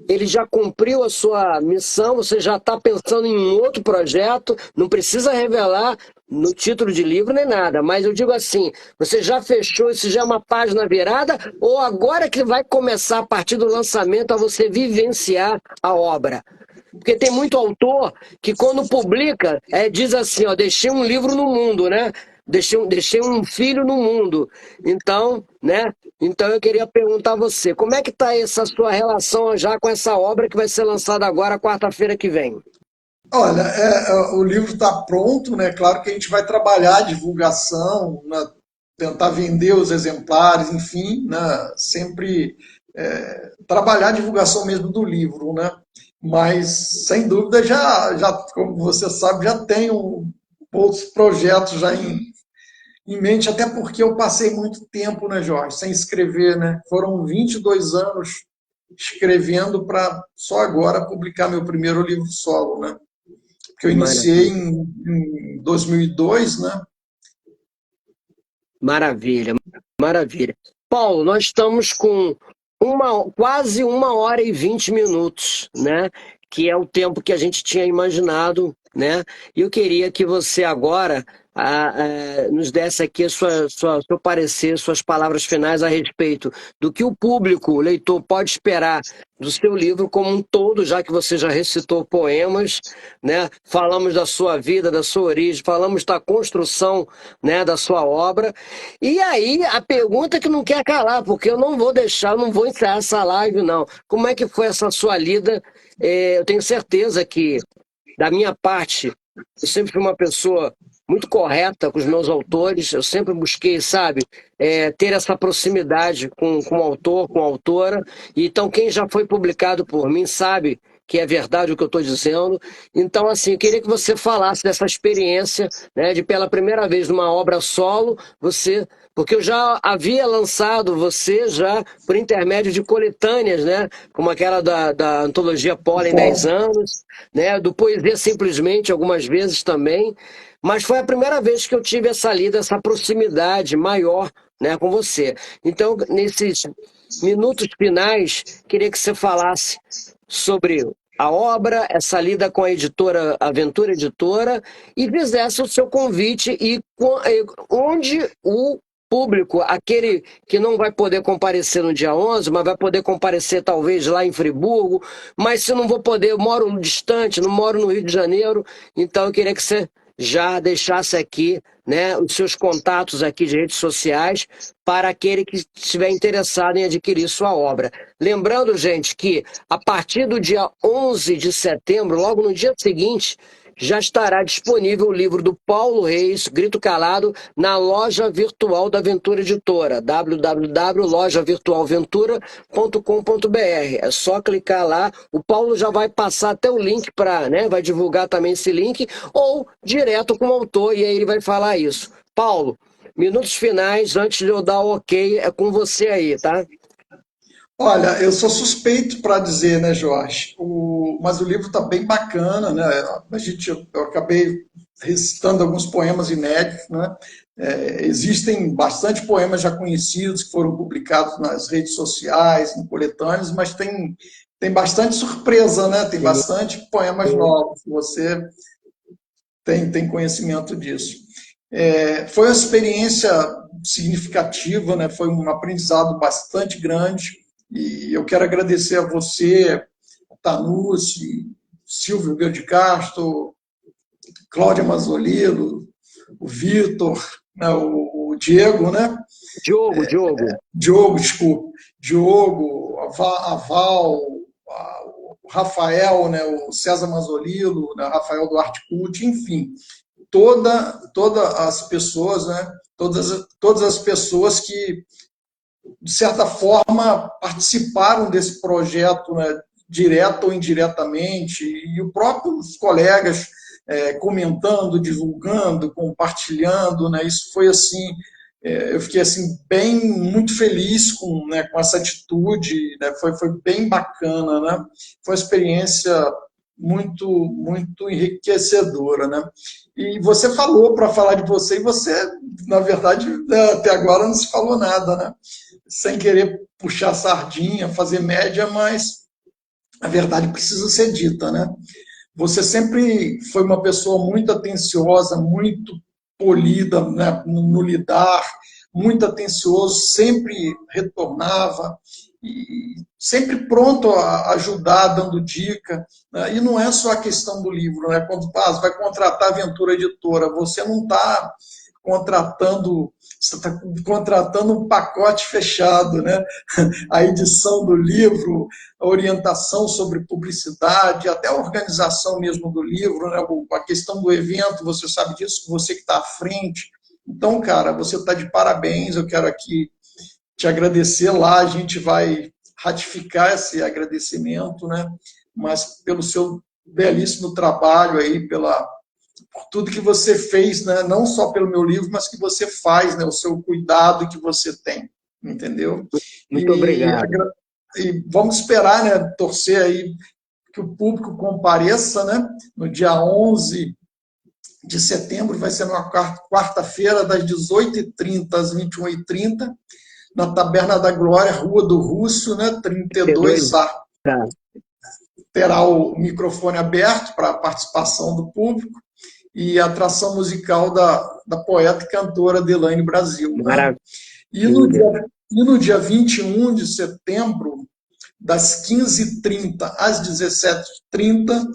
ele já cumpriu a sua missão? Você já está pensando em um outro projeto? Não precisa revelar no título de livro nem nada, mas eu digo assim: você já fechou, isso já é uma página virada? Ou agora que vai começar, a partir do lançamento, a você vivenciar a obra? Porque tem muito autor que quando publica, diz assim, ó, deixei um livro no mundo, né? Deixei um filho no mundo. Então, né? Então eu queria perguntar a você, como é que está essa sua relação já com essa obra que vai ser lançada agora, quarta-feira que vem? olha, o livro está pronto, né? Claro que a gente vai trabalhar a divulgação, né? Tentar vender os exemplares, enfim, né? Sempre trabalhar a divulgação mesmo do livro, né? Mas, sem dúvida, como você sabe, já tenho outros projetos já em mente, até porque eu passei muito tempo, né, Jorge, sem escrever, né? Foram 22 anos escrevendo para só agora publicar meu primeiro livro solo, né? Que eu iniciei Maravilha. em 2002, né? Maravilha, maravilha. Paulo, nós estamos com quase 1 hora e 20 minutos, né? Que é o tempo que a gente tinha imaginado, né? E eu queria que você agora nos desse aqui seu parecer, suas palavras finais a respeito do que o público, o leitor, pode esperar do seu livro como um todo, já que você já recitou poemas, né? Falamos da sua vida, da sua origem, falamos da construção, né, da sua obra. E aí, a pergunta que não quer calar, porque eu não vou deixar, não vou encerrar essa live, não. Como é que foi essa sua lida? Eu tenho certeza que, da minha parte, eu sempre fui uma pessoa muito correta com os meus autores, eu sempre busquei, sabe, ter essa proximidade com o autor, com a autora. Então, quem já foi publicado por mim sabe que é verdade o que eu estou dizendo. Então, assim, eu queria que você falasse dessa experiência, né, de pela primeira vez numa obra solo, porque eu já havia lançado você já por intermédio de coletâneas, né, como aquela da antologia Pólen 10 anos, né, do Poesia Simplesmente algumas vezes também, mas foi a primeira vez que eu tive essa lida, essa proximidade maior, né, com você. Então, nesses minutos finais, queria que você falasse sobre a obra, essa lida com a editora Aventura Editora, e fizesse o seu convite onde o público, aquele que não vai poder comparecer no dia 11, mas vai poder comparecer talvez lá em Friburgo, mas se não vou poder, eu moro distante, não moro no Rio de Janeiro, então eu queria que você já deixasse aqui, né, os seus contatos aqui de redes sociais para aquele que estiver interessado em adquirir sua obra. Lembrando, gente, que a partir do dia 11 de setembro, logo no dia seguinte, já estará disponível o livro do Paulo Reis, Grito Calado, na loja virtual da Aventura Editora, www.lojavirtualventura.com.br. É só clicar lá. O Paulo já vai passar até o link para, né, vai divulgar também esse link, ou direto com o autor, e aí ele vai falar isso. Paulo, minutos finais, antes de eu dar o ok, é com você aí, tá? Olha, eu sou suspeito para dizer, né, Jorge? Mas o livro está bem bacana, né? Eu acabei recitando alguns poemas inéditos, né? Existem bastante poemas já conhecidos que foram publicados nas redes sociais, em coletâneas, mas tem bastante surpresa, né? Tem bastante poemas novos. Você tem conhecimento disso. Foi uma experiência significativa, né? Foi um aprendizado bastante grande. E eu quero agradecer a você, Tanucci, Silvio Guilherme de Castro, Cláudia Mazzolino, o Vitor, né, o Diego, né? Diogo. Desculpa. Diogo, a Val, o Rafael, né, o César Mazzolino, né, Rafael Duarte Pucci, enfim, todas as pessoas, né? Todas as pessoas que de certa forma, participaram desse projeto, né, direto ou indiretamente, e os próprios colegas comentando, divulgando, compartilhando, né, isso foi assim, eu fiquei assim bem muito feliz com essa atitude, né, foi bem bacana, né, foi uma experiência muito enriquecedora, né? E você falou para falar de você e você, na verdade, até agora não se falou nada, né? Sem querer puxar sardinha, fazer média, mas a verdade precisa ser dita, né? Você sempre foi uma pessoa muito atenciosa, muito polida, né, no lidar, muito atencioso, sempre retornava e sempre pronto a ajudar, dando dica. Né? E não é só a questão do livro, né? Quando você vai contratar a Aventura Editora, você não está contratando, você está contratando um pacote fechado, né? A edição do livro, a orientação sobre publicidade, até a organização mesmo do livro, né? A questão do evento, você sabe disso, você que está à frente. Então, cara, você está de parabéns, eu quero aqui te agradecer lá, a gente vai ratificar esse agradecimento, né? Mas pelo seu belíssimo trabalho aí, por tudo que você fez, né? Não só pelo meu livro, mas que você faz, né? O seu cuidado que você tem, entendeu? Muito obrigado. E vamos esperar, né? Torcer aí que o público compareça, né? No dia 11 de setembro, vai ser numa quarta-feira, das 18h30 às 21h30, na Taberna da Glória, Rua do Russo, né? 32A. Tá. Terá o microfone aberto para a participação do público e a atração musical da poeta e cantora Delaine Brasil. Né? E no dia 21 de setembro, das 15h30 às 17h30,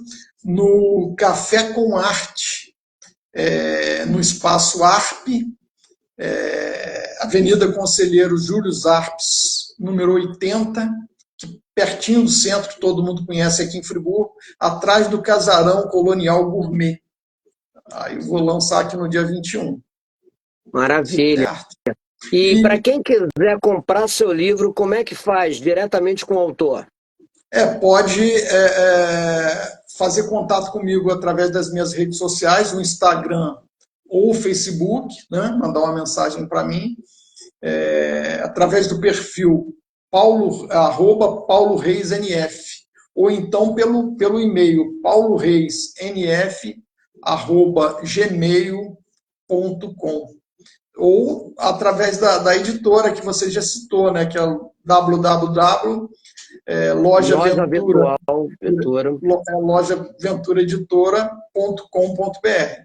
no Café com Arte, no Espaço ARP, Avenida Conselheiro Júlio Zarpes, número 80, pertinho do centro, que todo mundo conhece aqui em Friburgo, atrás do Casarão Colonial Gourmet. Aí eu vou lançar aqui no dia 21. Maravilha. Certo? E para quem quiser comprar seu livro, como é que faz? Diretamente com o autor? Pode fazer contato comigo através das minhas redes sociais, o Instagram ou o Facebook, né? Mandar uma mensagem para mim, através do perfil Paulo Reis NF, ou então pelo e-mail pauloreisnf@gmail.com. ou através da editora que você já citou, né, que é o www, Loja Loja Ventura, Virtual, Ventura. lojaventureeditora.com.br.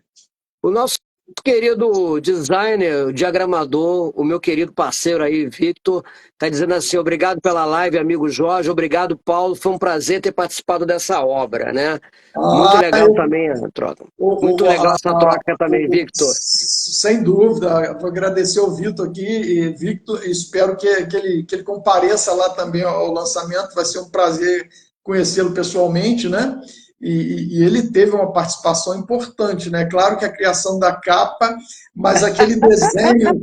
O nosso querido designer, diagramador, o meu querido parceiro aí, Victor, está dizendo assim: obrigado pela live, amigo Jorge, obrigado, Paulo, foi um prazer ter participado dessa obra, né? Muito Ah, legal eu, também a troca. Muito o, legal a- essa troca também, Victor. sem dúvida, vou agradecer ao Vitor aqui, e Victor, espero que ele compareça lá também ao lançamento, vai ser um prazer conhecê-lo pessoalmente, né? E ele teve uma participação importante, né? Claro que a criação da capa, mas aquele Aí, desenho,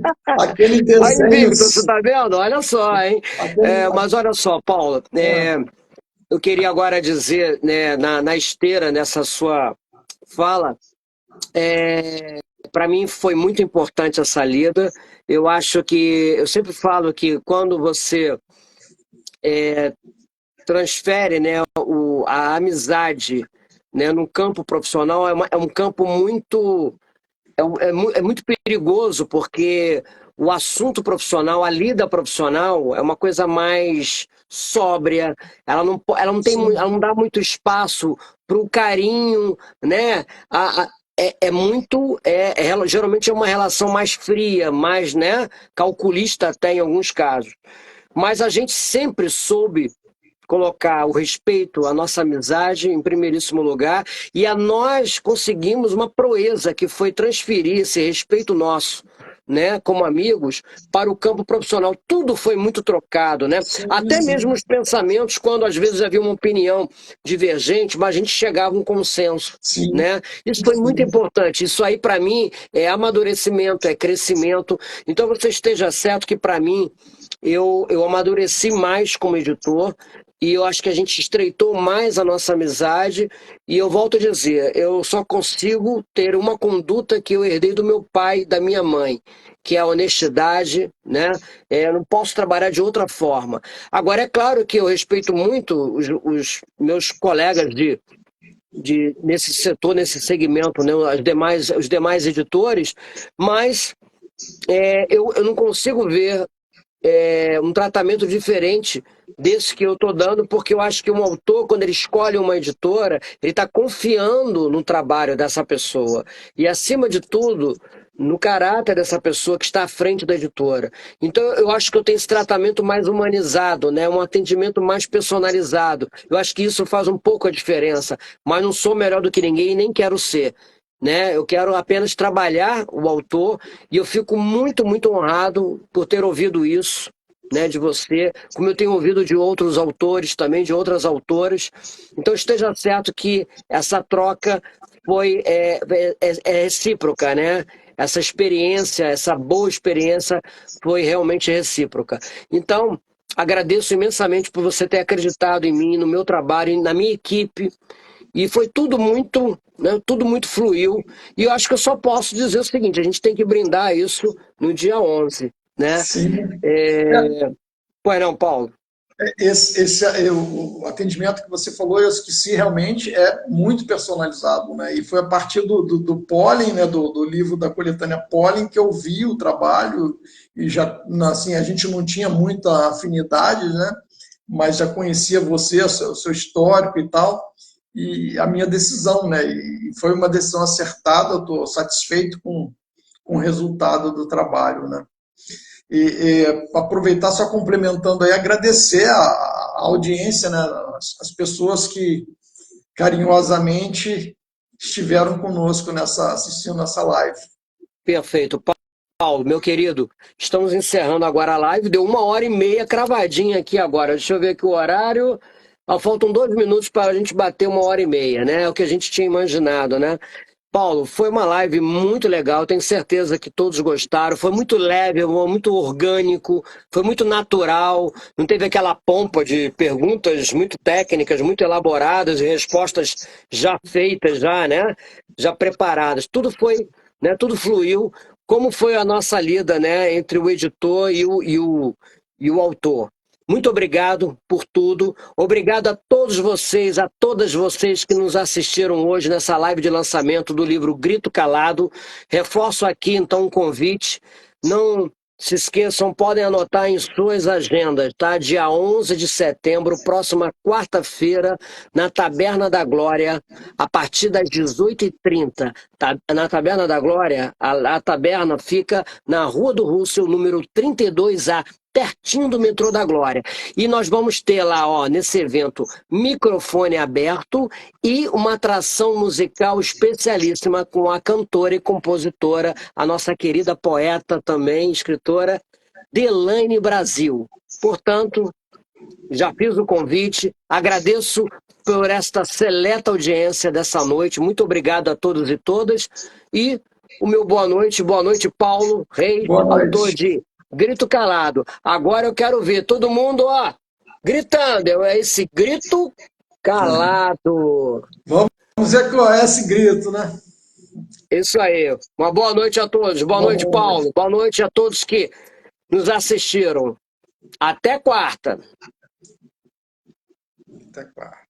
Victor, você tá vendo? Olha só, hein? aquele, Mas olha só, Paulo, ah, eu queria agora dizer, né, na esteira, nessa sua fala, para mim foi muito importante essa lida. Eu acho que, eu sempre falo que quando você transfere, né, a amizade, né, no campo profissional, é um campo muito, é muito perigoso, porque o assunto profissional, a lida profissional, é uma coisa mais sóbria, ela não tem, ela sim, não dá muito espaço para o carinho, né? Geralmente é uma relação mais fria, mais, né, calculista até em alguns casos. Mas a gente sempre soube colocar o respeito, a nossa amizade em primeiríssimo lugar, e a nós conseguimos uma proeza que foi transferir esse respeito nosso, né, como amigos, para o campo profissional. Tudo foi muito trocado, né? sim, Até mesmo sim, os pensamentos, quando às vezes havia uma opinião divergente, mas a gente chegava a um consenso. sim, Né? Isso foi muito sim. importante. Isso aí, para mim, é amadurecimento, é crescimento. Então, você esteja certo que, para mim, eu amadureci mais como editor, e eu acho que a gente estreitou mais a nossa amizade. E eu volto a dizer, eu só consigo ter uma conduta que eu herdei do meu pai e da minha mãe, que é a honestidade, né? Eu não posso trabalhar de outra forma. Agora, é claro que eu respeito muito os meus colegas nesse setor, nesse segmento, né? Os demais editores, mas eu não consigo ver um tratamento diferente desse que eu estou dando, porque eu acho que um autor, quando ele escolhe uma editora, ele está confiando no trabalho dessa pessoa. E, acima de tudo, no caráter dessa pessoa que está à frente da editora. Então, eu acho que eu tenho esse tratamento mais humanizado, né? Um atendimento mais personalizado. Eu acho que isso faz um pouco a diferença, mas não sou melhor do que ninguém e nem quero ser. Né? Eu quero apenas trabalhar o autor e eu fico muito, muito honrado por ter ouvido isso, né, de você, como eu tenho ouvido de outros autores também, de outras autoras. Então esteja certo que essa troca é recíproca, né? Essa experiência, essa boa experiência foi realmente recíproca. Então, agradeço imensamente por você ter acreditado em mim, no meu trabalho, na minha equipe, e foi tudo muito, né, tudo muito fluiu. E eu acho que eu só posso dizer o seguinte: a gente tem que brindar isso no dia 11, né? Sim. Pois não, Paulo? O atendimento que você falou, eu esqueci, realmente é muito personalizado, né? E foi a partir do Pólen, né? Do livro da coletânea Pólen, que eu vi o trabalho e já, assim, a gente não tinha muita afinidade, né? Mas já conhecia você, o seu histórico e tal, e a minha decisão, né? E foi uma decisão acertada, eu estou satisfeito com o resultado do trabalho, né? E aproveitar só complementando aí, agradecer a audiência, né, as pessoas que carinhosamente estiveram conosco assistindo essa live. Perfeito. Paulo, meu querido, estamos encerrando agora a live. Deu 1h30 cravadinha aqui agora. Deixa eu ver aqui o horário. Faltam 2 minutos para a gente bater 1h30, né? É o que a gente tinha imaginado, né? Paulo, foi uma live muito legal, tenho certeza que todos gostaram. Foi muito leve, muito orgânico, foi muito natural, não teve aquela pompa de perguntas muito técnicas, muito elaboradas e respostas já feitas, já, né? Já preparadas. Tudo foi, né? Tudo fluiu. Como foi a nossa lida, né? Entre o editor e o autor. Muito obrigado por tudo. Obrigado a todos vocês, a todas vocês que nos assistiram hoje nessa live de lançamento do livro Grito Calado. Reforço aqui então um convite, Não se esqueçam, podem anotar em suas agendas, tá? Dia 11 de setembro, próxima quarta-feira, na Taberna da Glória, a partir das 18h30. Na Taberna da Glória, a taberna fica na Rua do Russell, número 32A, pertinho do metrô da Glória. E nós vamos ter lá, ó, nesse evento, microfone aberto e uma atração musical especialíssima com a cantora e compositora, a nossa querida poeta também, escritora, Delaine Brasil. Portanto, já fiz o convite, agradeço por esta seleta audiência dessa noite, muito obrigado a todos e todas, e o meu boa noite, Paulo Reis, Boa autor noite. de Grito Calado. Agora eu quero ver todo mundo, ó, gritando, é esse grito calado. Vamos ecoar esse grito, né? Isso aí. Uma boa noite a todos. Boa noite, Boa Paulo. noite. Boa noite a todos que nos assistiram. Até quarta. Até quarta.